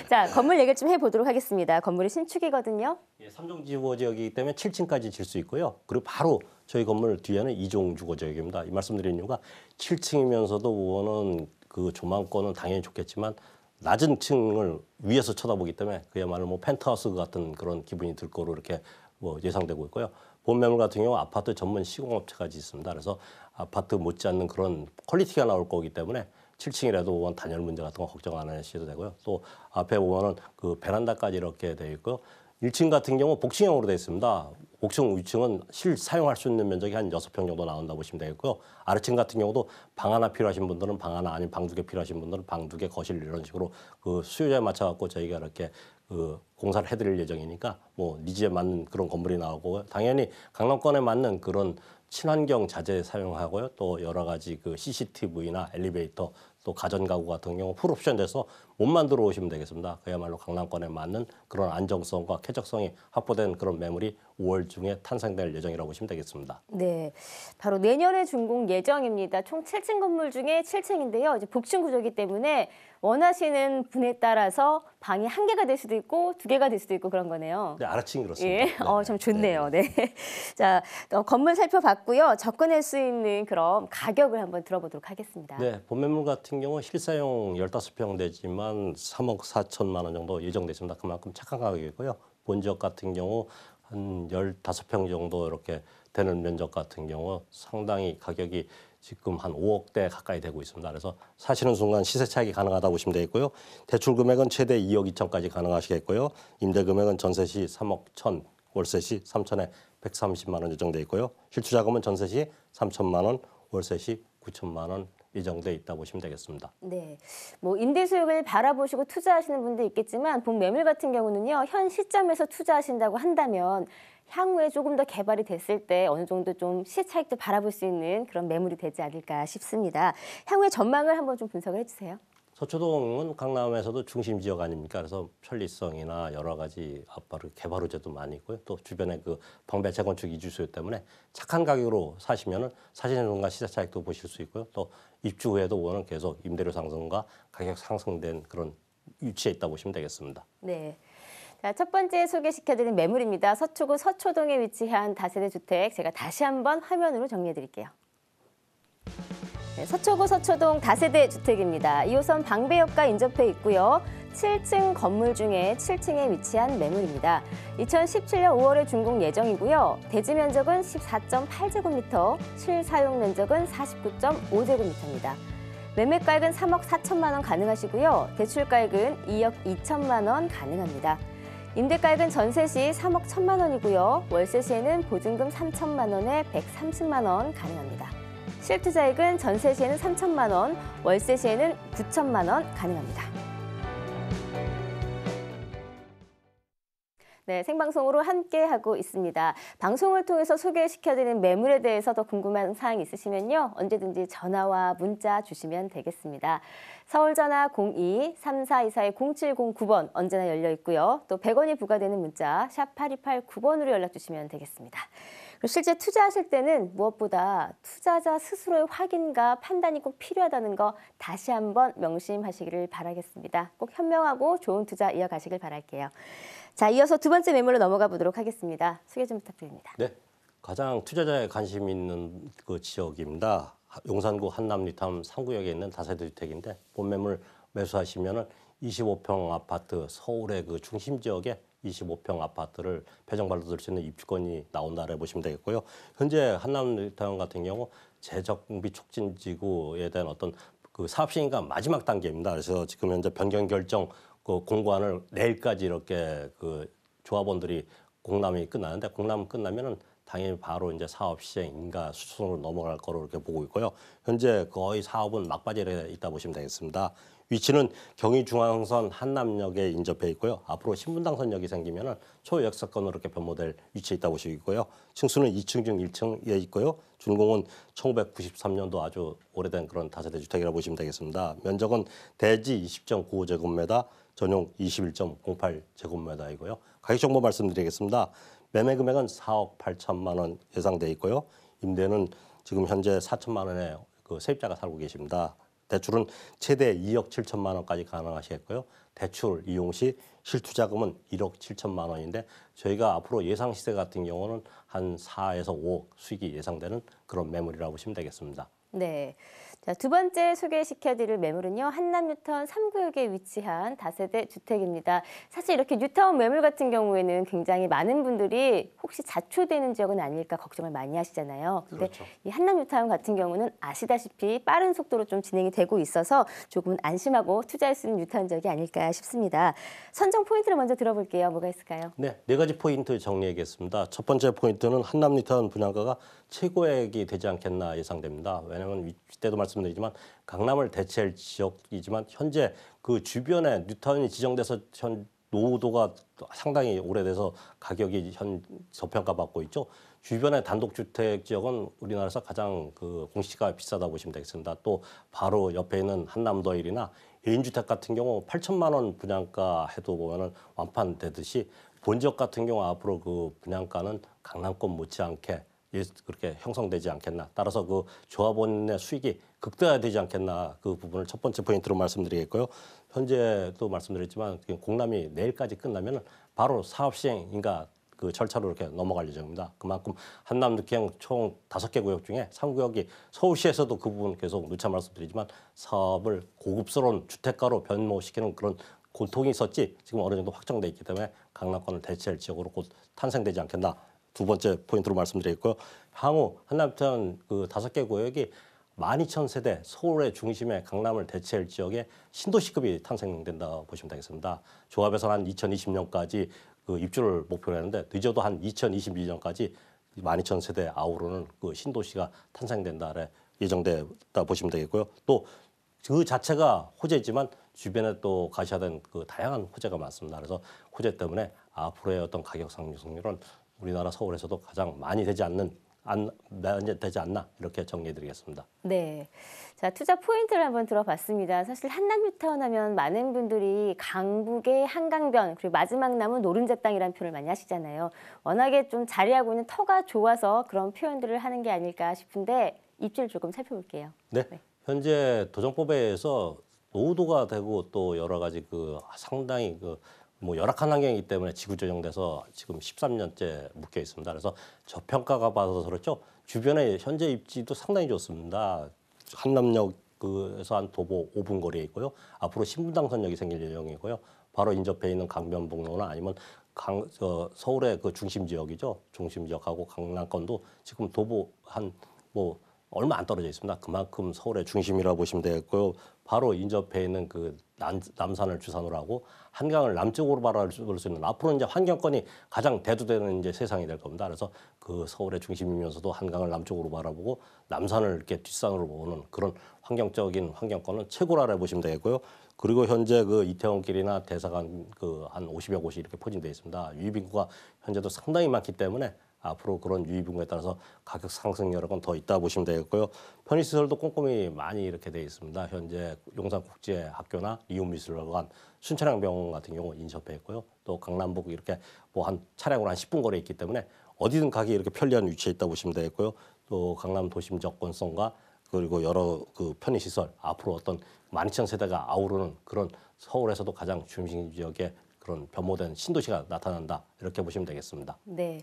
자, 건물 얘기를 좀 해보도록 하겠습니다. 건물이 신축이거든요. 예, 3종 주거 지역이기 때문에 7층까지 질 수 있고요. 그리고 바로 저희 건물 뒤에는 2종 주거 지역입니다. 이 말씀드린 이유가 7층이면서도 우원은 그 조망권은 당연히 좋겠지만 낮은 층을 위에서 쳐다보기 때문에 그야말로 뭐 펜트하우스 같은 그런 기분이 들 거로 이렇게 뭐 예상되고 있고요. 본 매물 같은 경우 아파트 전문 시공업체까지 있습니다. 그래서 아파트 못지않는 그런 퀄리티가 나올 거기 때문에 7층이라도 우원 단열 문제 같은 거 걱정 안 하셔도 되고요. 또 앞에 보면은 그 베란다까지 이렇게 되어 있고요. 1층 같은 경우 복층형으로 되어 있습니다. 복층 위층은 실 사용할 수 있는 면적이 한 6평 정도 나온다 보시면 되겠고요. 아래층 같은 경우도 방 하나 필요하신 분들은 방 하나 아니면 방 2개 필요하신 분들은 방 2개 거실 이런 식으로 그 수요자에 맞춰 갖고 저희가 이렇게 그 공사를 해드릴 예정이니까 뭐 니즈에 맞는 그런 건물이 나오고 당연히 강남권에 맞는 그런 친환경 자재 사용하고요. 또 여러 가지 그 CCTV나 엘리베이터 또 가전 가구 같은 경우 풀옵션 돼서 몸만 들어오시면 되겠습니다. 그야말로 강남권에 맞는 그런 안정성과 쾌적성이 확보된 그런 매물이 5월 중에 탄생될 예정이라고 보시면 되겠습니다. 네, 바로 내년에 준공 예정입니다. 총 7층 건물 중에 7층인데요. 이제 복층 구조이기 때문에 원하시는 분에 따라서 방이 1개가 될 수도 있고 2개가 될 수도 있고 그런 거네요. 네, 아래층이 그렇습니다. 예, 참 좋네요. 네. 자, 건물 살펴봤고요. 접근할 수 있는 그럼 가격을 한번 들어보도록 하겠습니다. 네, 본 매물 같은 경우 실사용 15평 되지만 3억 4천만 원 정도 예정돼 있습니다. 그만큼 착한 가격이고요. 본 지역 같은 경우 한 15평 정도 이렇게 되는 면적 같은 경우 상당히 가격이 지금 한 5억대 가까이 되고 있습니다. 그래서 사시는 순간 시세 차익이 가능하다 보시면 되겠고요. 대출 금액은 최대 2억 2천까지 가능하시겠고요. 임대 금액은 전세 시 3억 1천, 월세 시 3천에 130만 원 예정돼 있고요. 실투자금은 전세 시 3천만 원, 월세 시 9천만 원 예정돼 있다 보시면 되겠습니다. 네, 뭐 임대 수익을 바라보시고 투자하시는 분도 있겠지만 본 매물 같은 경우는요. 현 시점에서 투자하신다고 한다면 향후에 조금 더 개발이 됐을 때 어느 정도 좀 시세 차익도 바라볼 수 있는 그런 매물이 되지 않을까 싶습니다. 향후의 전망을 한번 좀 분석을 해주세요. 서초동은 강남에서도 중심 지역 아닙니까? 그래서 편리성이나 여러 가지 아파트 개발 호재도 많이 있고요. 또 주변에 그 방배 재건축 이주 수요 때문에 착한 가격으로 사시면은 사시는 순간 시세 차익도 보실 수 있고요. 또 입주 후에도 우원은 계속 임대료 상승과 가격 상승된 그런 위치에 있다 보시면 되겠습니다. 네. 자, 첫 번째 소개시켜드린 매물입니다. 서초구 서초동에 위치한 다세대 주택 제가 다시 한번 화면으로 정리해드릴게요. 네, 서초구 서초동 다세대 주택입니다. 2호선 방배역과 인접해 있고요. 7층 건물 중에 7층에 위치한 매물입니다. 2017년 5월에 준공 예정이고요. 대지 면적은 14.8제곱미터, 실사용 면적은 49.5제곱미터입니다. 매매가액은 3억 4천만 원 가능하시고요. 대출가액은 2억 2천만 원 가능합니다. 임대가액은 전세 시 3억 1천만 원이고요. 월세 시에는 보증금 3천만 원에 130만 원 가능합니다. 실투자액은 전세 시에는 3천만 원, 월세 시에는 9천만 원 가능합니다. 네, 생방송으로 함께하고 있습니다. 방송을 통해서 소개시켜드리는 매물에 대해서 더 궁금한 사항 있으시면요. 언제든지 전화와 문자 주시면 되겠습니다. 서울전화 02-3424-0709번 언제나 열려 있고요. 또 100원이 부과되는 문자 샵 8289번으로 연락 주시면 되겠습니다. 그리고 실제 투자하실 때는 무엇보다 투자자 스스로의 확인과 판단이 꼭 필요하다는 거 다시 한번 명심하시기를 바라겠습니다. 꼭 현명하고 좋은 투자 이어가시길 바랄게요. 자, 이어서 두 번째 매물로 넘어가 보도록 하겠습니다. 소개 좀 부탁드립니다. 네, 가장 투자자에 관심 있는 그 지역입니다. 용산구 한남리탐 3구역에 있는 다세대 주택인데 본 매물 매수하시면은 25평 아파트 서울의 그 중심 지역에 25평 아파트를 배정받을 수 있는 입주권이 나온다고 보시면 되겠고요. 현재 한남리탐 같은 경우 재정비 촉진지구에 대한 어떤 그 사업 시행과 마지막 단계입니다. 그래서 지금 현재 변경 결정 그 공고안을 내일까지 이렇게 그 조합원들이 공람이 끝나는데 공람 끝나면은 당연히 바로 이제 사업 시행, 인가 수준으로 넘어갈 거로 이렇게 보고 있고요. 현재 거의 사업은 막바지에 있다 보시면 되겠습니다. 위치는 경의중앙선 한남역에 인접해 있고요. 앞으로 신분당선역이 생기면은 초역세권으로 이렇게 변모될 위치에 있다 보시고 있고요. 층수는 2층 중 1층에 있고요. 준공은 1993년도 아주 오래된 그런 다세대 주택이라고 보시면 되겠습니다. 면적은 대지 20.95제곱미터, 전용 21.08제곱미터이고요. 가격 정보 말씀드리겠습니다. 매매 금액은 4억 8천만 원 예상돼 있고요. 임대는 지금 현재 4천만 원의 그 세입자가 살고 계십니다. 대출은 최대 2억 7천만 원까지 가능하시겠고요. 대출 이용 시 실투자금은 1억 7천만 원인데 저희가 앞으로 예상 시세 같은 경우는 한 4에서 5억 수익이 예상되는 그런 매물이라고 보시면 되겠습니다. 네. 자, 두 번째 소개시켜드릴 매물은요. 한남 뉴타운 3구역에 위치한 다세대 주택입니다. 사실 이렇게 뉴타운 매물 같은 경우에는 굉장히 많은 분들이 혹시 자초되는 지역은 아닐까 걱정을 많이 하시잖아요. 근데 그렇죠. 이 한남 뉴타운 같은 경우는 아시다시피 빠른 속도로 좀 진행이 되고 있어서 조금 안심하고 투자할 수 있는 뉴타운 지역이 아닐까 싶습니다. 선정 포인트를 먼저 들어볼게요. 뭐가 있을까요? 네, 네 가지 포인트 정리하겠습니다. 첫 번째 포인트는 한남 뉴타운 분양가가 최고액이 되지 않겠나 예상됩니다. 왜냐하면 이때도 말씀드리지만 강남을 대체할 지역이지만 현재 그 주변에 뉴타운이 지정돼서 노후도가 상당히 오래돼서 가격이 저평가받고 있죠. 주변의 단독주택 지역은 우리나라에서 가장 그 공시가 비싸다고 보시면 되겠습니다. 또 바로 옆에 있는 한남더일이나 1인주택 같은 경우 8천만 원 분양가 해도 보면은 완판되듯이 본지역 같은 경우 앞으로 그 분양가는 강남권 못지않게 그렇게 형성되지 않겠나. 따라서 그 조합원의 수익이 극대화되지 않겠나. 그 부분을 첫 번째 포인트로 말씀드리겠고요. 현재도 말씀드렸지만 공람이 내일까지 끝나면 바로 사업 시행인가 그 절차로 이렇게 넘어갈 예정입니다. 그만큼 한남 육경 총 5개 구역 중에 3구역이 서울시에서도 그 부분 계속 누차 말씀드리지만 사업을 고급스러운 주택가로 변모시키는 그런 고통이 있었지 지금 어느 정도 확정돼 있기 때문에 강남권을 대체할 지역으로 곧 탄생되지 않겠나. 두 번째 포인트로 말씀드리겠고요. 향후 한남뉴타운 그 5개 구역이 12,000세대 서울의 중심에 강남을 대체할 지역에 신도시급이 탄생된다 보시면 되겠습니다. 조합에서는 한 2020년까지 그 입주를 목표로 했는데 늦어도 한 2022년까지 12,000세대 아우르는 그 신도시가 탄생된다 예정됐다 보시면 되겠고요. 또 그 자체가 호재지만 주변에 또 가셔야 되는 그 다양한 호재가 많습니다. 그래서 호재 때문에 앞으로의 어떤 가격 상승률은 우리나라 서울에서도 가장 많이 되지 않나 이렇게 정리해드리겠습니다. 네. 자, 투자 포인트를 한번 들어봤습니다. 사실 한남 뉴타운 하면 많은 분들이 강북의 한강변 그리고 마지막 남은 노른자 땅이라는 표현을 많이 하시잖아요. 워낙에 좀 자리하고 있는 터가 좋아서 그런 표현들을 하는 게 아닐까 싶은데 입지를 조금 살펴볼게요. 네. 현재 도정법에서 노후도가 되고 또 여러 가지 그 상당히 그 뭐 열악한 환경이기 때문에 지구 조정돼서 지금 13년째 묶여 있습니다. 그래서 저평가가 받아서 그렇죠. 주변에 현재 입지도 상당히 좋습니다. 한남역에서 한 도보 5분 거리에 있고요. 앞으로 신분당선역이 생길 예정이고요. 바로 인접해 있는 강변북로나 아니면 서울의 그 중심 지역이죠. 중심 지역하고 강남권도 지금 도보 뭐 얼마 안 떨어져 있습니다. 그만큼 서울의 중심이라고 보시면 되겠고요. 바로 인접해 있는 그 남산을 주산으로 하고 한강을 남쪽으로 바라볼 수 있는 앞으로 이제 환경권이 가장 대두되는 이제 세상이 될 겁니다. 그래서 그 서울의 중심이면서도 한강을 남쪽으로 바라보고 남산을 이렇게 뒷산으로 보는 그런 환경적인 환경권은 최고라고 보시면 되겠고요. 그리고 현재 그 이태원길이나 대사관 그 한 50여 곳이 이렇게 포진되어 있습니다. 유입인구가 현재도 상당히 많기 때문에 앞으로 그런 유입인구에 따라서 가격 상승 여력은 더 있다 보시면 되겠고요. 편의시설도 꼼꼼히 많이 이렇게 되어 있습니다. 현재 용산국제학교나 이웃미술관, 순천향병원 같은 경우 인접해 있고요. 또 강남북 이렇게 뭐 한 차량으로 한 10분 거리에 있기 때문에 어디든 가기 이렇게 편리한 위치에 있다 보시면 되겠고요. 또 강남 도심 접근성과 그리고 여러 그 편의시설 앞으로 어떤 12,000세대가 아우르는 그런 서울에서도 가장 중심 지역에 그런 변모된 신도시가 나타난다 이렇게 보시면 되겠습니다. 네.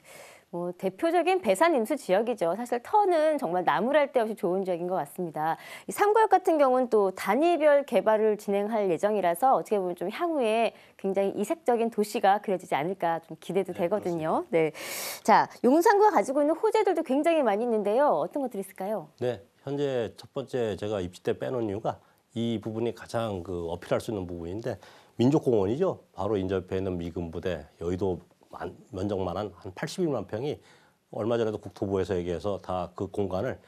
뭐 대표적인 배산 임수 지역이죠. 사실 터는 정말 나무랄 데 없이 좋은 지역인 것 같습니다. 이 3구역 같은 경우는 또 단위별 개발을 진행할 예정이라서 어떻게 보면 좀 향후에 굉장히 이색적인 도시가 그려지지 않을까 좀 기대도 되거든요. 네. 자, 용산구가 가지고 있는 호재들도 굉장히 많이 있는데요. 어떤 것들이 있을까요? 네. 현재 첫 번째 제가 입지 때 빼놓은 이유가 이 부분이 가장 그 어필할 수 있는 부분인데 민족공원이죠. 바로 인접해 있는 미군부대, 여의도 면적만 한 81만 평이 얼마 전에도 국토부에서 얘기해서 다 그 공간을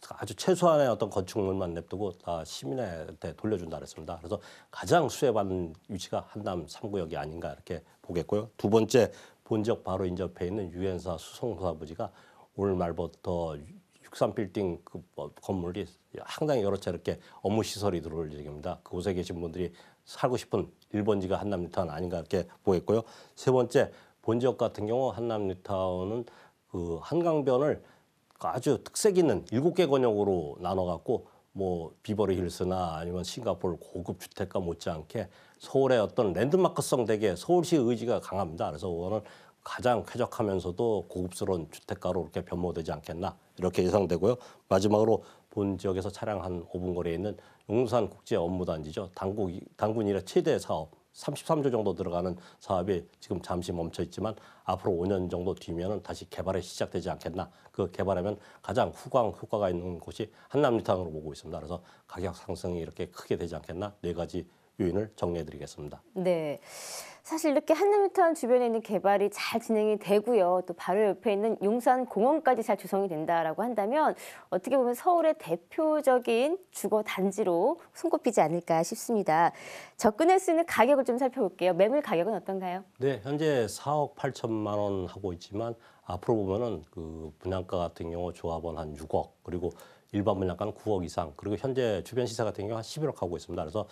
아주 최소한의 어떤 건축물만 냅두고 다 시민한테 돌려준다 그랬습니다. 그래서 가장 수혜받는 위치가 한남 3구역이 아닌가 이렇게 보겠고요. 두 번째, 본지역 바로 인접해 있는 유엔사 수송사 부지가 올 말부터 63빌딩 그 건물이 상당히 여러 채 이렇게 업무 시설이 들어올 예정입니다. 그곳에 계신 분들이 살고 싶은 1번지가 한남 뉴타운 아닌가 이렇게 보겠고요. 세 번째, 본지역 같은 경우 한남 뉴타운은 그 한강변을 아주 특색 있는 7개 권역으로 나눠갖고 뭐 비버리 힐스나 아니면 싱가포르 고급 주택가 못지않게 서울의 어떤 랜드마크성 되게 서울시 의지가 강합니다. 그래서 그거는 가장 쾌적하면서도 고급스러운 주택가로 이렇게 변모되지 않겠나 이렇게 예상되고요. 마지막으로 본 지역에서 차량 한 5분 거리에 있는 용산 국제 업무단지죠. 단군 이래 최대 사업 33조 정도 들어가는 사업이 지금 잠시 멈춰 있지만 앞으로 5년 정도 뒤면은 다시 개발이 시작되지 않겠나. 그 개발하면 가장 후광 효과가 있는 곳이 한남 뉴타운으로 보고 있습니다. 그래서 가격 상승이 이렇게 크게 되지 않겠나. 4가지 요인을 정리해드리겠습니다. 네. 사실 이렇게 한남 뉴타운 주변에 있는 개발이 잘 진행이 되고요. 또 바로 옆에 있는 용산공원까지 잘 조성이 된다라고 한다면 어떻게 보면 서울의 대표적인 주거 단지로 손꼽히지 않을까 싶습니다. 접근할 수 있는 가격을 좀 살펴볼게요. 매물 가격은 어떤가요? 네, 현재 4억 8천만 원 하고 있지만 앞으로 보면은 그 분양가 같은 경우 조합원 한 6억 그리고 일반 분양가는 9억 이상 그리고 현재 주변 시세 같은 경우 한 11억 하고 있습니다. 그래서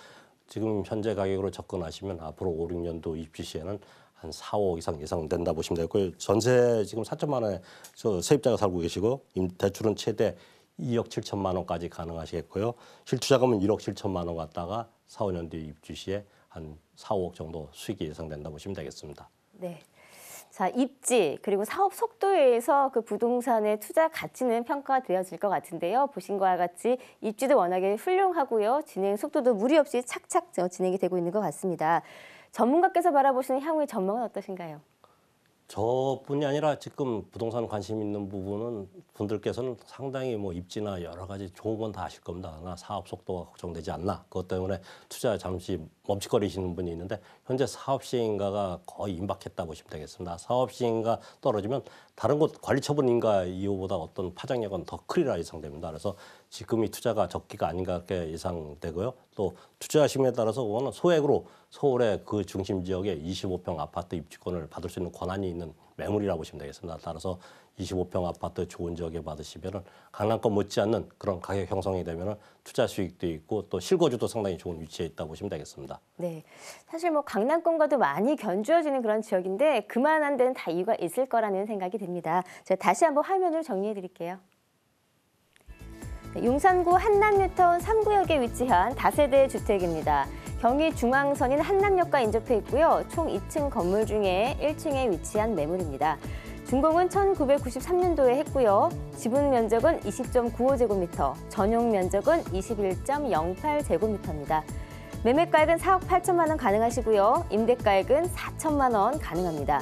지금 현재 가격으로 접근하시면 앞으로 5, 6년도 입주 시에는 한 4, 5억 이상 예상된다 보시면 되고요. 전세 지금 4천만 원에 세입자가 살고 계시고 대출은 최대 2억 7천만 원까지 가능하시겠고요. 실투자금은 1억 7천만 원 갖다가 4, 5년 뒤 입주 시에 한 4, 5억 정도 수익이 예상된다 보시면 되겠습니다. 네. 자, 입지 그리고 사업 속도에 의해서 그 부동산의 투자 가치는 평가되어질 것 같은데요. 보신 것과 같이 입지도 워낙에 훌륭하고요. 진행 속도도 무리 없이 착착 진행이 되고 있는 것 같습니다. 전문가께서 바라보시는 향후의 전망은 어떠신가요? 저뿐이 아니라 지금 부동산 관심 있는 부분은 분들께서는 상당히 뭐 입지나 여러 가지 좋은 건 다 아실 겁니다. 그러나 사업 속도가 걱정되지 않나. 그것 때문에 투자 잠시 멈칫거리시는 분이 있는데 현재 사업 시행가가 거의 임박했다 보시면 되겠습니다. 사업 시행가 떨어지면 다른 곳 관리 처분 인가 이후보다 어떤 파장력은 더 크리라 예상됩니다. 그래서 지금 이 투자가 적기가 아닌가 이렇게 예상되고요. 또 투자하심에 따라서 그거는 소액으로 서울의 그 중심 지역에 25평 아파트 입주권을 받을 수 있는 권한이 있는 매물이라고 보시면 되겠습니다. 따라서 25평 아파트 좋은 지역에 받으시면은 강남권 못지않는 그런 가격 형성이 되면은 투자 수익도 있고 또 실거주도 상당히 좋은 위치에 있다 보시면 되겠습니다. 네, 사실 뭐 강남권과도 많이 견주어지는 그런 지역인데 그만한 데는 다 이유가 있을 거라는 생각이 듭니다. 제가 다시 한번 화면을 정리해 드릴게요. 용산구 한남 뉴타운 3구역에 위치한 다세대 주택입니다. 경의 중앙선인 한남역과 인접해 있고요. 총 2층 건물 중에 1층에 위치한 매물입니다. 준공은 1993년도에 했고요. 지분 면적은 20.95제곱미터, 전용 면적은 21.08제곱미터입니다. 매매가액은 4억 8천만 원 가능하시고요. 임대가액은 4천만 원 가능합니다.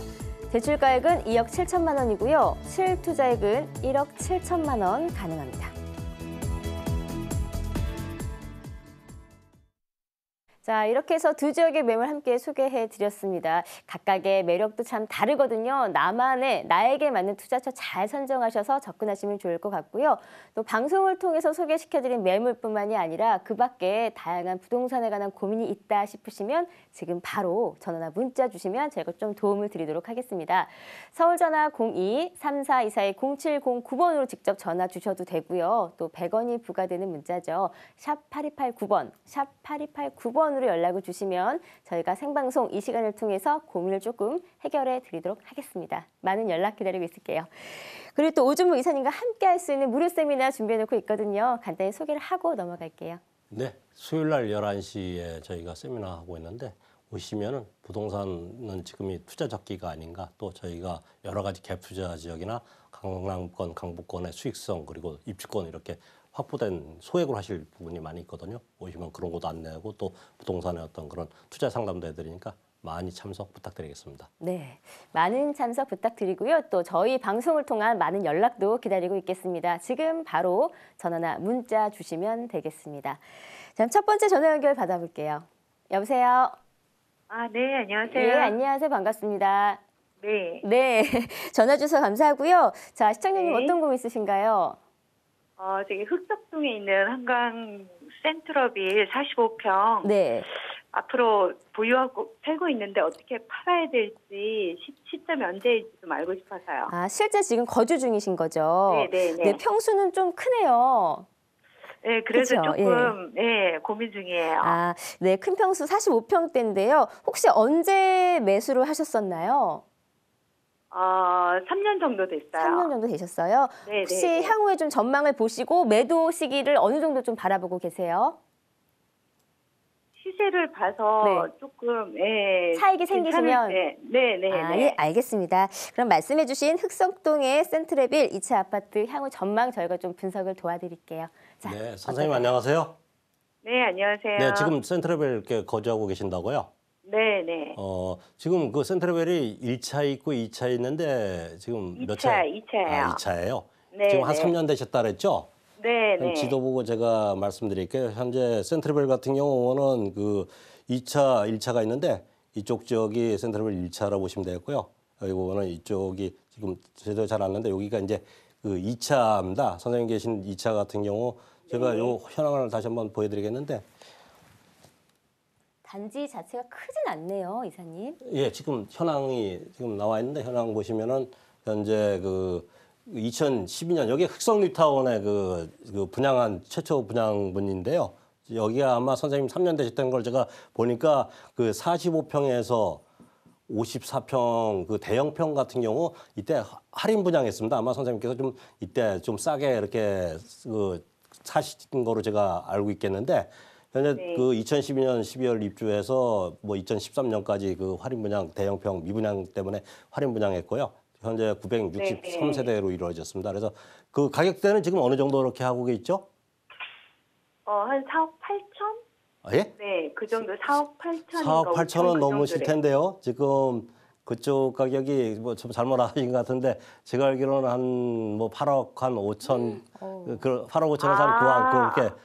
대출가액은 2억 7천만 원이고요. 실투자액은 1억 7천만 원 가능합니다. 자, 이렇게 해서 두 지역의 매물 함께 소개해 드렸습니다. 각각의 매력도 참 다르거든요. 나에게 맞는 투자처 잘 선정하셔서 접근하시면 좋을 것 같고요. 또 방송을 통해서 소개시켜드린 매물뿐만이 아니라 그 밖에 다양한 부동산에 관한 고민이 있다 싶으시면 지금 바로 전화나 문자 주시면 저희가 좀 도움을 드리도록 하겠습니다. 서울전화 02-3424-0709번으로 직접 전화 주셔도 되고요. 또 100원이 부과되는 문자죠. 샵 8289번, 샵 8289번으로 연락을 주시면 저희가 생방송 이 시간을 통해서 고민을 조금 해결해 드리도록 하겠습니다. 많은 연락 기다리고 있을게요. 그리고 또 오준무 이사님과 함께 할 수 있는 무료 세미나 준비해 놓고 있거든요. 간단히 소개를 하고 넘어갈게요. 네, 수요일 날 11시에 저희가 세미나 하고 있는데 오시면은 부동산은 지금이 투자 적기가 아닌가 또 저희가 여러 가지 갭 투자 지역이나 강남권, 강북권의 수익성 그리고 입주권 이렇게 확보된 소액으로 하실 부분이 많이 있거든요. 오시면 그런 것도 안내하고 또 부동산의 어떤 그런 투자 상담도 해드리니까 많이 참석 부탁드리겠습니다. 네, 많은 참석 부탁드리고요. 또 저희 방송을 통한 많은 연락도 기다리고 있겠습니다. 지금 바로 전화나 문자 주시면 되겠습니다. 자, 첫 번째 전화 연결 받아볼게요. 여보세요? 네, 안녕하세요. 예, 안녕하세요. 반갑습니다. 네. 네, 전화 주셔서 감사하고요. 자, 시청자님 네. 어떤 고민 있으신가요? 저기 흑석동에 있는 한강 센트럴빌 45평 네. 앞으로 보유하고 살고 있는데 어떻게 팔아야 될지 시점이 언제일지 좀 알고 싶어서요. 아, 실제 지금 거주 중이신 거죠? 네네네. 네, 평수는 좀 크네요. 네, 그래서 그쵸? 조금 고민 중이에요. 아, 네, 큰 평수 45평대인데요. 혹시 언제 매수를 하셨었나요? 3년 정도 됐어요. 3년 정도 되셨어요? 네네네. 혹시 향후에 좀 전망을 보시고 매도 시기를 어느 정도 좀 바라보고 계세요? 시세를 봐서 네. 조금 차익이 생기시면? 네네네. 아, 예, 알겠습니다. 그럼 말씀해주신 흑석동의 센트레빌 2차 아파트 향후 전망 저희가 좀 분석을 도와드릴게요. 자, 네, 선생님 어떨까요? 안녕하세요. 네, 안녕하세요. 네, 지금 센트럴벨 이렇게 거주하고 계신다고요? 네네. 지금 그 센트럴벨이 1차 있고 2차 있는데 지금 몇 차? 2차예요. 아, 2차예요. 네, 지금 한 네. 3년 되셨다 그랬죠? 네네. 지도 보고 제가 말씀드릴게요. 현재 센트럴벨 같은 경우는 그 2차, 1차가 있는데 이쪽 지역이 센트럴벨 1차라고 보시면 되겠고요. 여기 보면은 이쪽이 지금 제대로 잘 안 나는데 여기가 이제 그 2차입니다. 선생님 계신 2차 같은 경우 제가 요 현황을 다시 한번 보여드리겠는데 단지 자체가 크진 않네요, 이사님. 예, 지금 현황이 지금 나와 있는데 현황 보시면은 현재 그 2012년 여기 흑성 뉴타운의 그 분양한 최초 분양분인데요. 여기가 아마 선생님 3년 되셨던 걸 제가 보니까 그 45평에서 54평 그 대형평 같은 경우 이때 할인 분양했습니다. 아마 선생님께서 좀 이때 좀 싸게 이렇게 그 사신 거로 제가 알고 있겠는데 현재 네. 그 2012년 12월 입주해서 뭐 2013년까지 그 할인 분양 대형평 미분양 때문에 할인 분양했고요. 현재 963세대로 이루어졌습니다. 그래서 그 가격대는 지금 어느 정도 이렇게 하고 있죠? 한 4억 8천? 아, 예? 네, 그 정도 4억 8천인가 4억 8천은 그 넘으실 정도래요. 텐데요. 지금 그쪽 가격이 뭐 좀 잘못 아신 것 같은데 제가 알기로는 한 뭐 8억 한 5천 그 8억 5천에서 한 9억 그렇게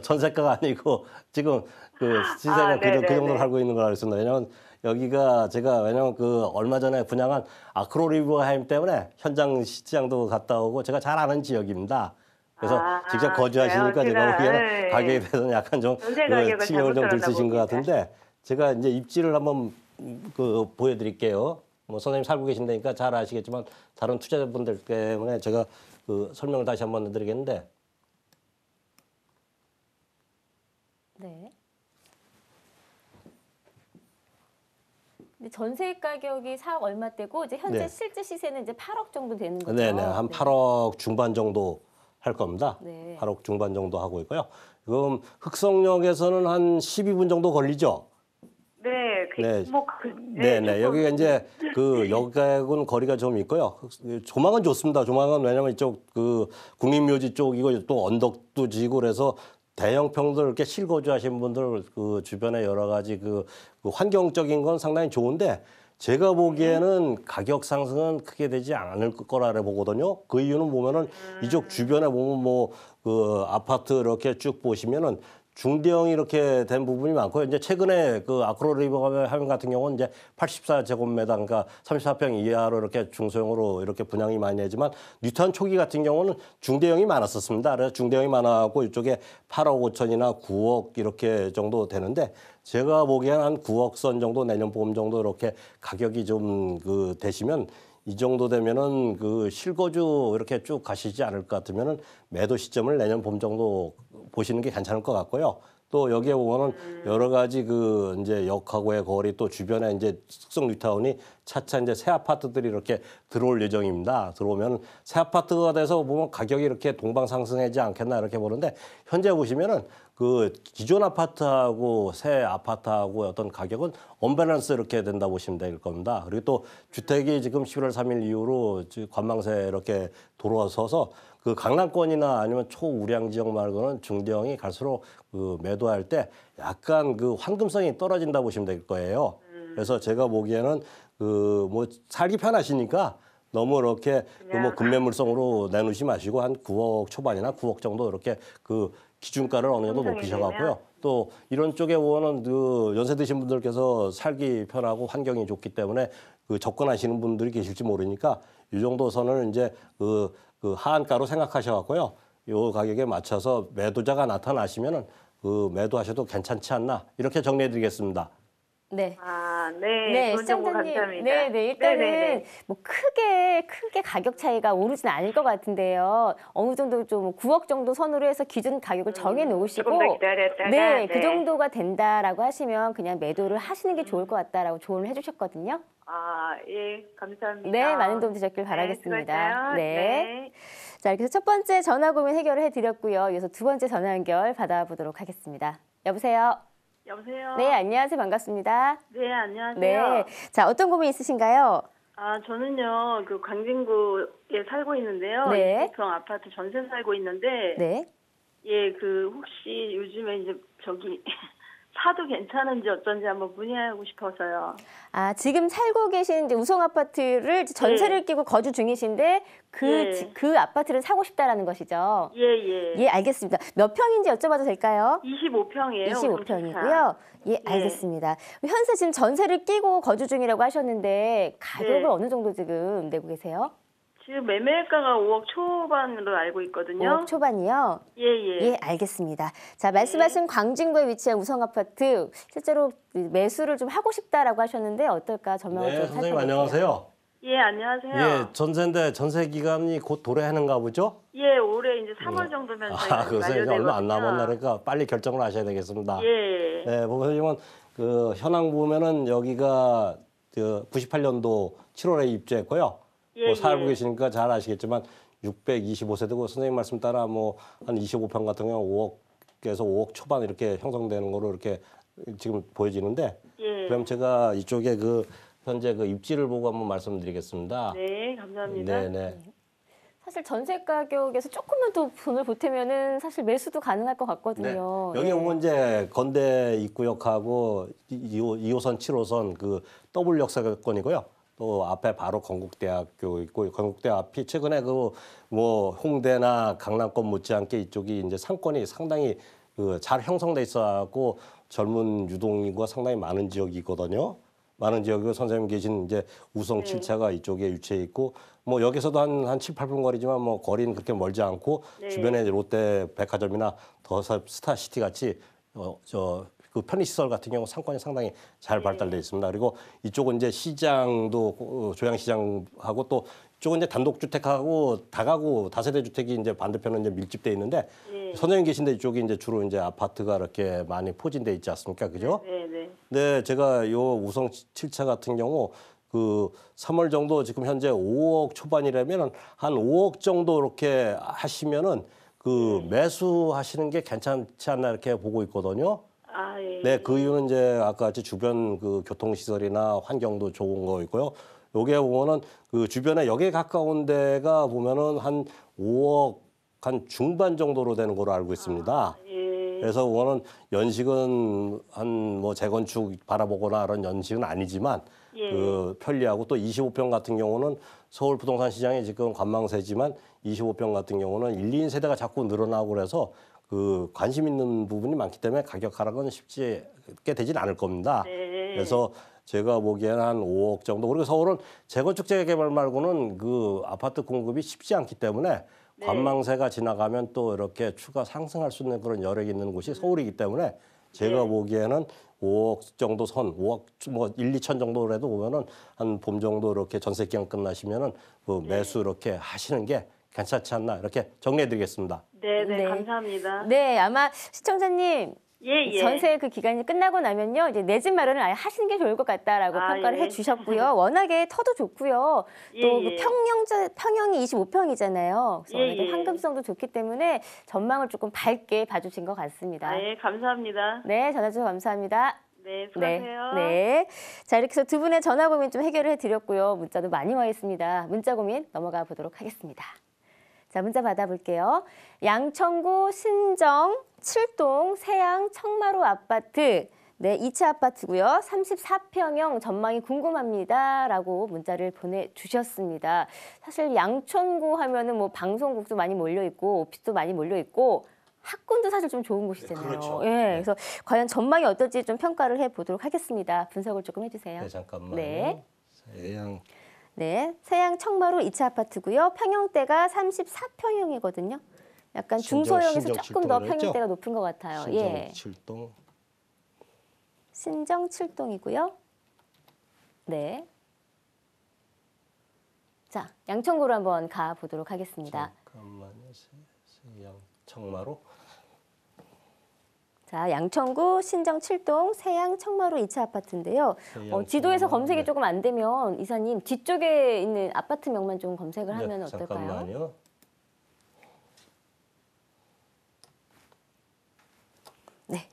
전세가가 아니고 지금 그 시세가 그 네네네. 정도로 알고 있는 걸 알겠습니다. 왜냐하면 여기가 제가 왜냐하면 그 얼마 전에 분양한 아크로리버하임 때문에 현장 시장도 갔다 오고 제가 잘 아는 지역입니다. 그래서 직접 거주하시니까 그래요? 제가 보기에는 네. 가격에 대해서는 약간 좀 전세 가격을 신경을 좀 잘못 들으신 것 들었나 같은데 제가 이제 입지를 한번 그 보여드릴게요. 뭐 선생님 살고 계신다니까 잘 아시겠지만 다른 투자자분들 때문에 제가 그 설명을 다시 한번 드리겠는데 네. 근데 전세 가격이 4억 얼마대고 이제 현재 네. 실제 시세는 이제 8억 정도 되는 거죠. 네네 한 8억 중반 정도 할 겁니다. 네. 8억 중반 정도 하고 있고요. 그럼 흑성역에서는 한 12분 정도 걸리죠. 네, 네. 조금. 네네. 여기가 이제 그 역하고는 거리가 좀 있고요. 조망은 좋습니다. 조망은 왜냐면 이쪽 그 국립묘지 쪽이고 또 언덕도 지고 그래서 대형 평들 이렇게 실거주하신 분들 그 주변에 여러 가지 그 환경적인 건 상당히 좋은데 제가 보기에는 가격 상승은 크게 되지 않을 거라 보거든요. 그 이유는 보면은 이쪽 주변에 보면 뭐 그 아파트 이렇게 쭉 보시면은 중대형이 이렇게 된 부분이 많고요. 이제 최근에 그 아크로리버하임 같은 경우는 이제 84제곱미터, 그러니까 34평 이하로 이렇게 중소형으로 이렇게 분양이 많이 되지만 뉴타운 초기 같은 경우는 중대형이 많았었습니다. 그래서 중대형이 많아갖고 이쪽에 8억 5천이나 9억 이렇게 정도 되는데 제가 보기에는 한 9억 선 정도 내년 봄 정도 이렇게 가격이 좀 그 되시면 이 정도 되면은 그 실거주 이렇게 쭉 가시지 않을 것 같으면은 매도 시점을 내년 봄 정도 보시는 게 괜찮을 것 같고요. 또 여기에 보면은 여러 가지 그 이제 역하고의 거리 또 주변에 이제 숙성 뉴타운이 차차 이제 새 아파트들이 이렇게 들어올 예정입니다. 들어오면 새 아파트가 돼서 보면 가격이 이렇게 동방 상승하지 않겠나 이렇게 보는데 현재 보시면은 그 기존 아파트하고 새 아파트하고 어떤 가격은 언밸런스 이렇게 된다 보시면 될 겁니다. 그리고 또 주택이 지금 11월 3일 이후로 관망세 이렇게 돌아서서 그 강남권이나 아니면 초우량 지역 말고는 중대형이 갈수록 그 매도할 때 약간 그 환금성이 떨어진다 보시면 될 거예요. 그래서 제가 보기에는 그 뭐 살기 편하시니까 너무 이렇게 그 뭐 급매물성으로 내놓지 마시고 한 9억 초반이나 9억 정도 이렇게 그 기준가를 어느 정도 높이셔갖고요. 또 이런 쪽에 보면은 그 연세 드신 분들께서 살기 편하고 환경이 좋기 때문에 그 접근하시는 분들이 계실지 모르니까 이 정도 선을 이제 그 하한가로 생각하셔갖고요. 요 가격에 맞춰서 매도자가 나타나시면은 그 매도하셔도 괜찮지 않나 이렇게 정리해드리겠습니다. 네. 네. 좋은 정보 시청자님. 감사합니다. 네, 일단은 네네네. 뭐 크게 가격 차이가 오르진 않을 것 같은데요. 어느 정도 좀 9억 정도 선으로 해서 기준 가격을 정해 놓으시고 조금 더 기다렸다가 네, 그 정도가 된다라고 하시면 그냥 매도를 하시는 게 좋을 것 같다라고 조언을 해주셨거든요. 예, 감사합니다. 네, 많은 도움 되셨길 바라겠습니다. 수고하셨어요. 네. 자, 이렇게 해서 첫 번째 전화 고민 해결을 해드렸고요. 이어서 두 번째 전화 연결 받아보도록 하겠습니다. 여보세요. 여보세요. 네, 안녕하세요. 반갑습니다. 네, 안녕하세요. 네. 자, 어떤 고민 있으신가요? 저는요, 그 광진구에 살고 있는데요. 네. 2평 아파트 전세 살고 있는데, 네. 예, 혹시 요즘에 이제 사도 괜찮은지 어쩐지 한번 문의하고 싶어서요. 아, 지금 살고 계신 이제 우성 아파트를 전세를 끼고 거주 중이신데 그 아파트를 사고 싶다라는 것이죠. 예. 예, 알겠습니다. 몇 평인지 여쭤봐도 될까요? 25평이에요. 25평이고요. 예, 알겠습니다. 현재 지금 전세를 끼고 거주 중이라고 하셨는데 가격을 네. 어느 정도 지금 내고 계세요? 지금 매매가가 5억 초반으로 알고 있거든요. 5억 초반이요? 예. 예, 알겠습니다. 자, 말씀하신 광진구에 위치한 우성 아파트 실제로 매수를 좀 하고 싶다라고 하셨는데 어떨까 전망을 네, 좀 선생님 살펴볼게요. 안녕하세요. 예, 안녕하세요. 예, 전세인데 전세 기간이 곧 도래하는가 보죠? 예, 올해 이제 3월 정도면 저희가 그래서 이제 얼마 안 만료되거든요. 남았나 그러니까 빨리 결정을 하셔야 되겠습니다. 예. 네, 보면 그 현황 보면은 여기가 98년도 7월에 입주했고요. 예, 살고 예. 계시니까 잘 아시겠지만 625세대고 선생님 말씀 따라 뭐 한 25평 같은 경우 5억에서 5억 초반 이렇게 형성되는 거로 이렇게 지금 보여지는데 예. 그럼 제가 이쪽에 현재 입지를 보고 한번 말씀드리겠습니다. 네, 감사합니다. 네. 사실 전세 가격에서 조금만 더 돈을 보태면은 사실 매수도 가능할 것 같거든요. 여기 예. 보면 이제 건대 입구역하고 2호선, 7호선 그 더블 역사권이고요. 또 앞에 바로 건국대학교 있고 건국대 앞이 최근에 홍대나 강남권 못지않게 이쪽이 이제 상권이 상당히 잘 형성돼 있어갖고 젊은 유동인구가 상당히 많은 지역이거든요. 많은 지역이고 선생님 계신 이제 우성 7차가 이쪽에 위치해 있고 뭐 여기서도 한 7, 8분 거리지만 뭐 거리는 그렇게 멀지 않고 주변에 롯데 백화점이나 더 스타시티 같이 그 편의시설 같은 경우 상권이 상당히 잘 발달돼 있습니다. 그리고 이쪽은 이제 시장도 조양시장하고 또 이쪽은 이제 단독주택하고 다가구 다세대 주택이 이제 반대편은 이제 밀집돼 있는데 선생님 계신데 이쪽이 이제 주로 이제 아파트가 이렇게 많이 포진돼 있지 않습니까, 그죠? 네. 네, 제가 요 우성 7차 같은 경우 3월 정도 지금 현재 5억 초반이라면 한 5억 정도 이렇게 하시면은 매수하시는 게 괜찮지 않나 이렇게 보고 있거든요. 예. 네, 그 이유는 이제 아까 같이 주변 교통시설이나 환경도 좋은 거 있고요. 요게 보면은 주변에 역에 가까운 데가 보면은 한 5억 한 중반 정도로 되는 걸로 알고 있습니다. 예. 그래서 그거는 연식은 한 재건축 바라보거나 그런 연식은 아니지만 편리하고 또 25평 같은 경우는 서울 부동산 시장에 지금 관망세지만 25평 같은 경우는 1, 2인 세대가 자꾸 늘어나고 그래서 관심 있는 부분이 많기 때문에 가격 하락은 쉽게 되진 않을 겁니다. 네. 그래서 제가 보기에는 한 5억 정도. 그리고 서울은 재건축 재개발 말고는 아파트 공급이 쉽지 않기 때문에 관망세가 지나가면 또 이렇게 추가 상승할 수 있는 그런 여력이 있는 곳이 서울이기 때문에 제가 보기에는 5억 정도 5억 1, 2천 정도라도 보면은 한 봄 정도 이렇게 전세 기간 끝나시면은 매수 이렇게 하시는 게 괜찮지 않나 이렇게 정리해드리겠습니다. 네, 감사합니다. 네, 아마 시청자님 예. 전세 그 기간이 끝나고 나면요, 이제 내 집 마련을 아예 하시는 게 좋을 것 같다라고 평가를 해주셨고요. 워낙에 터도 좋고요. 또 평형이 25평이잖아요. 그래서 워낙에 황금성도 좋기 때문에 전망을 조금 밝게 봐주신 것 같습니다. 예, 감사합니다. 네, 전화 주셔서 감사합니다. 네, 수고하세요. 네. 자, 이렇게 해서 두 분의 전화 고민 좀 해결을 해드렸고요. 문자도 많이 와 있습니다. 문자 고민 넘어가 보도록 하겠습니다. 자, 문자 받아볼게요. 양천구 신정 7동 세양 청마루 아파트. 네, 2차 아파트고요. 34평형 전망이 궁금합니다. 라고 문자를 보내주셨습니다. 사실 양천구 하면은 방송국도 많이 몰려있고 오피스도 많이 몰려있고 학군도 사실 좀 좋은 곳이잖아요. 그렇죠. 예, 그래서 과연 전망이 어떨지 좀 평가를 해보도록 하겠습니다. 분석을 조금 해주세요. 네, 잠깐만요. 네. 세양 네, 세양 청마루 2차 아파트고요. 평형대가 34평형이거든요. 약간 중소형에서 신정 조금 더 7동이라고 했죠? 평형대가 높은 것 같아요. 예. 신정 7동. 신정 7동이고요. 네. 자, 양천구로 한번 가보도록 하겠습니다. 잠깐만요. 세양 청마루. 자, 양천구 신정 7동 세양 청마루 2차 아파트인데요. 세양 지도에서 청마루. 검색이 네. 조금 안 되면 이사님 뒤쪽에 있는 아파트명만 좀 검색을 하면 네, 어떨까요? 잠깐만요. 네.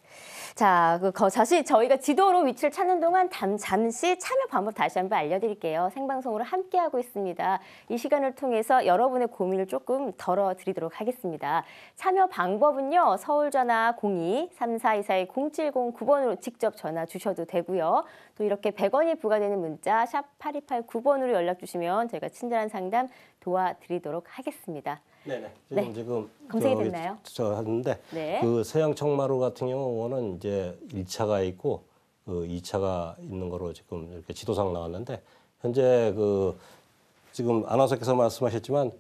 자, 사실 저희가 지도로 위치를 찾는 동안 잠시 참여 방법 다시 한번 알려드릴게요. 생방송으로 함께하고 있습니다. 이 시간을 통해서 여러분의 고민을 조금 덜어드리도록 하겠습니다. 참여 방법은요. 서울전화 02-3424-0709번으로 직접 전화 주셔도 되고요. 또 이렇게 100원이 부과되는 문자 샵 8289번으로 연락 주시면 저희가 친절한 상담 도와드리도록 하겠습니다. 네네. 네. 지금 검색이 됐나요? 저 하는데 네. 그 세양 청마루 같은 경우는 이제 1차가 있고 그 2차가 있는 거로 지금 이렇게 지도상 나왔는데 현재 그 지금 아나운서께서 말씀하셨지만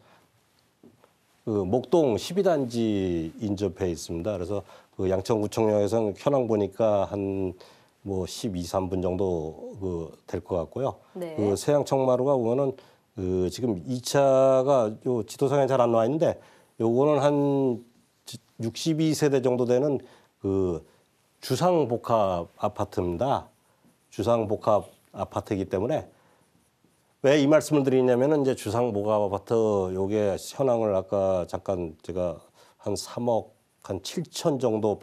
그 목동 12단지 인접해 있습니다. 그래서 그 양천구청역에서는 현황 보니까 한 뭐 12, 3분 정도 그 될 것 같고요. 네. 그 세양 청마루가 보면은 그 지금 2차가 요 지도상에 잘 안 나와 있는데 요거는 한 62세대 정도 되는 그 주상복합 아파트입니다. 주상복합 아파트이기 때문에 왜 이 말씀을 드리냐면은 이제 주상복합 아파트 요게 현황을 아까 잠깐 제가 한 3억 한 7천 정도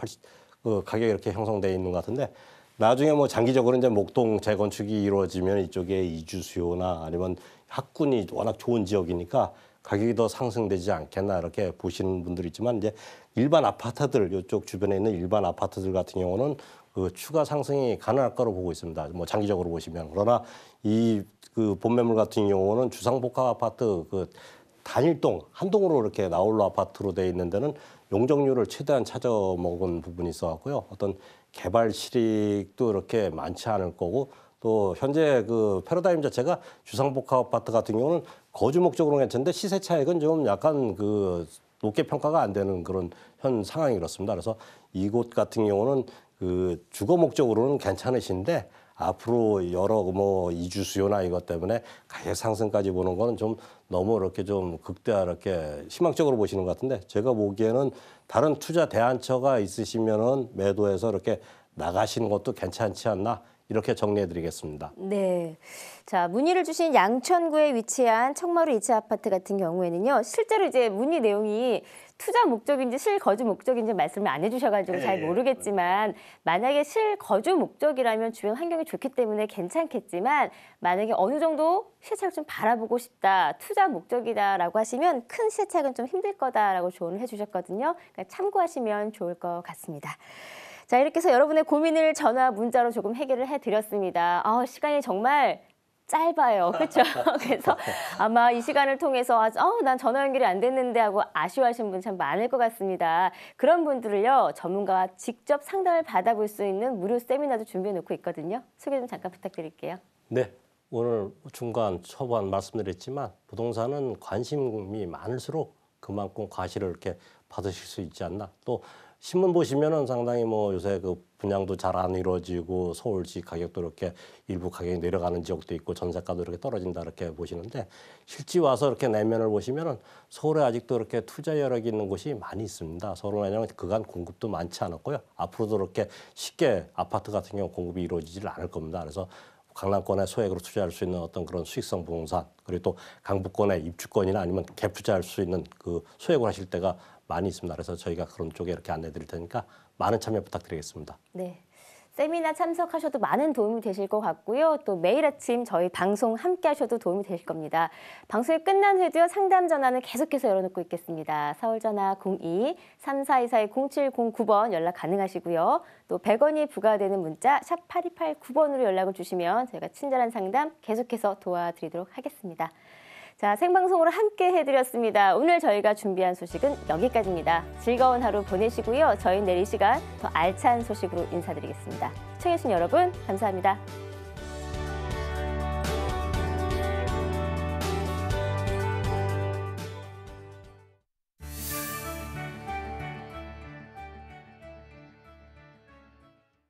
그 가격이 이렇게 형성되어 있는 것 같은데 나중에 뭐 장기적으로 이제 목동 재건축이 이루어지면 이쪽에 이주 수요나 아니면 학군이 워낙 좋은 지역이니까 가격이 더 상승되지 않겠나 이렇게 보시는 분들이 있지만 이제 일반 아파트들 이쪽 주변에 있는 일반 아파트들 같은 경우는 그 추가 상승이 가능할 거로 보고 있습니다. 뭐 장기적으로 보시면 그러나 이 그 본매물 같은 경우는 주상복합 아파트 그 단일동 한 동으로 이렇게 나홀로 아파트로 돼 있는 데는 용적률을 최대한 찾아 먹은 부분이 있어갖고요. 어떤 개발 실익도 이렇게 많지 않을 거고 또 현재 그 패러다임 자체가 주상복합 아파트 같은 경우는 거주 목적으로는 괜찮은데 시세 차익은 좀 약간 그 높게 평가가 안 되는 그런 현 상황이 그렇습니다. 그래서 이곳 같은 경우는 그 주거 목적으로는 괜찮으신데 앞으로 여러 뭐 이주 수요나 이것 때문에 가격 상승까지 보는 거는 좀 너무 이렇게 좀 극대화롭게 희망적으로 보시는 것 같은데 제가 보기에는 다른 투자 대안처가 있으시면은 매도해서 이렇게 나가시는 것도 괜찮지 않나 이렇게 정리해드리겠습니다. 네. 자, 문의를 주신 양천구에 위치한 청마루 2차 아파트 같은 경우에는요. 실제로 이제 문의 내용이 투자 목적인지 실거주 목적인지 말씀을 안 해주셔가지고 잘 모르겠지만 만약에 실거주 목적이라면 주변 환경이 좋기 때문에 괜찮겠지만 만약에 어느 정도 시세차익을 좀 바라보고 싶다, 투자 목적이다라고 하시면 큰 시세차익은 좀 힘들 거다라고 조언을 해주셨거든요. 그러니까 참고하시면 좋을 것 같습니다. 자, 이렇게 해서 여러분의 고민을 전화, 문자로 조금 해결을 해드렸습니다. 시간이 정말 짧아요. 그렇죠? 그래서 아마 이 시간을 통해서 난 전화 연결이 안 됐는데 하고 아쉬워하시는 분 참 많을 것 같습니다. 그런 분들을요. 전문가와 직접 상담을 받아볼 수 있는 무료 세미나도 준비해 놓고 있거든요. 소개 좀 잠깐 부탁드릴게요. 네. 오늘 중간, 초반 말씀드렸지만 부동산은 관심이 많을수록 그만큼 과실을 이렇게 받으실 수 있지 않나. 또 신문 보시면은 상당히 뭐 요새 그 분양도 잘 안 이루어지고 서울시 가격도 이렇게 일부 가격이 내려가는 지역도 있고 전세가도 이렇게 떨어진다 이렇게 보시는데 실제 와서 이렇게 내면을 보시면은 서울에 아직도 이렇게 투자 여력이 있는 곳이 많이 있습니다. 서울은 왜냐하면 그간 공급도 많지 않았고요. 앞으로도 이렇게 쉽게 아파트 같은 경우 공급이 이루어지질 않을 겁니다. 그래서 강남권에 소액으로 투자할 수 있는 어떤 그런 수익성 부동산 그리고 또 강북권에 입주권이나 아니면 갭 투자할 수 있는 그 소액으로 하실 때가 많이 있습니다. 그래서 저희가 그런 쪽에 이렇게 안내 드릴 테니까 많은 참여 부탁드리겠습니다. 네. 세미나 참석하셔도 많은 도움이 되실 것 같고요. 또 매일 아침 저희 방송 함께 하셔도 도움이 되실 겁니다. 방송이 끝난 후에도요. 상담 전화는 계속해서 열어놓고 있겠습니다. 서울전화 02-3424-0709번 연락 가능하시고요. 또 100원이 부과되는 문자 샵 8289번으로 연락을 주시면 저희가 친절한 상담 계속해서 도와드리도록 하겠습니다. 자, 생방송으로 함께 해드렸습니다. 오늘 저희가 준비한 소식은 여기까지입니다. 즐거운 하루 보내시고요. 저희 내일 이 시간 더 알찬 소식으로 인사드리겠습니다. 시청해주신 여러분 감사합니다.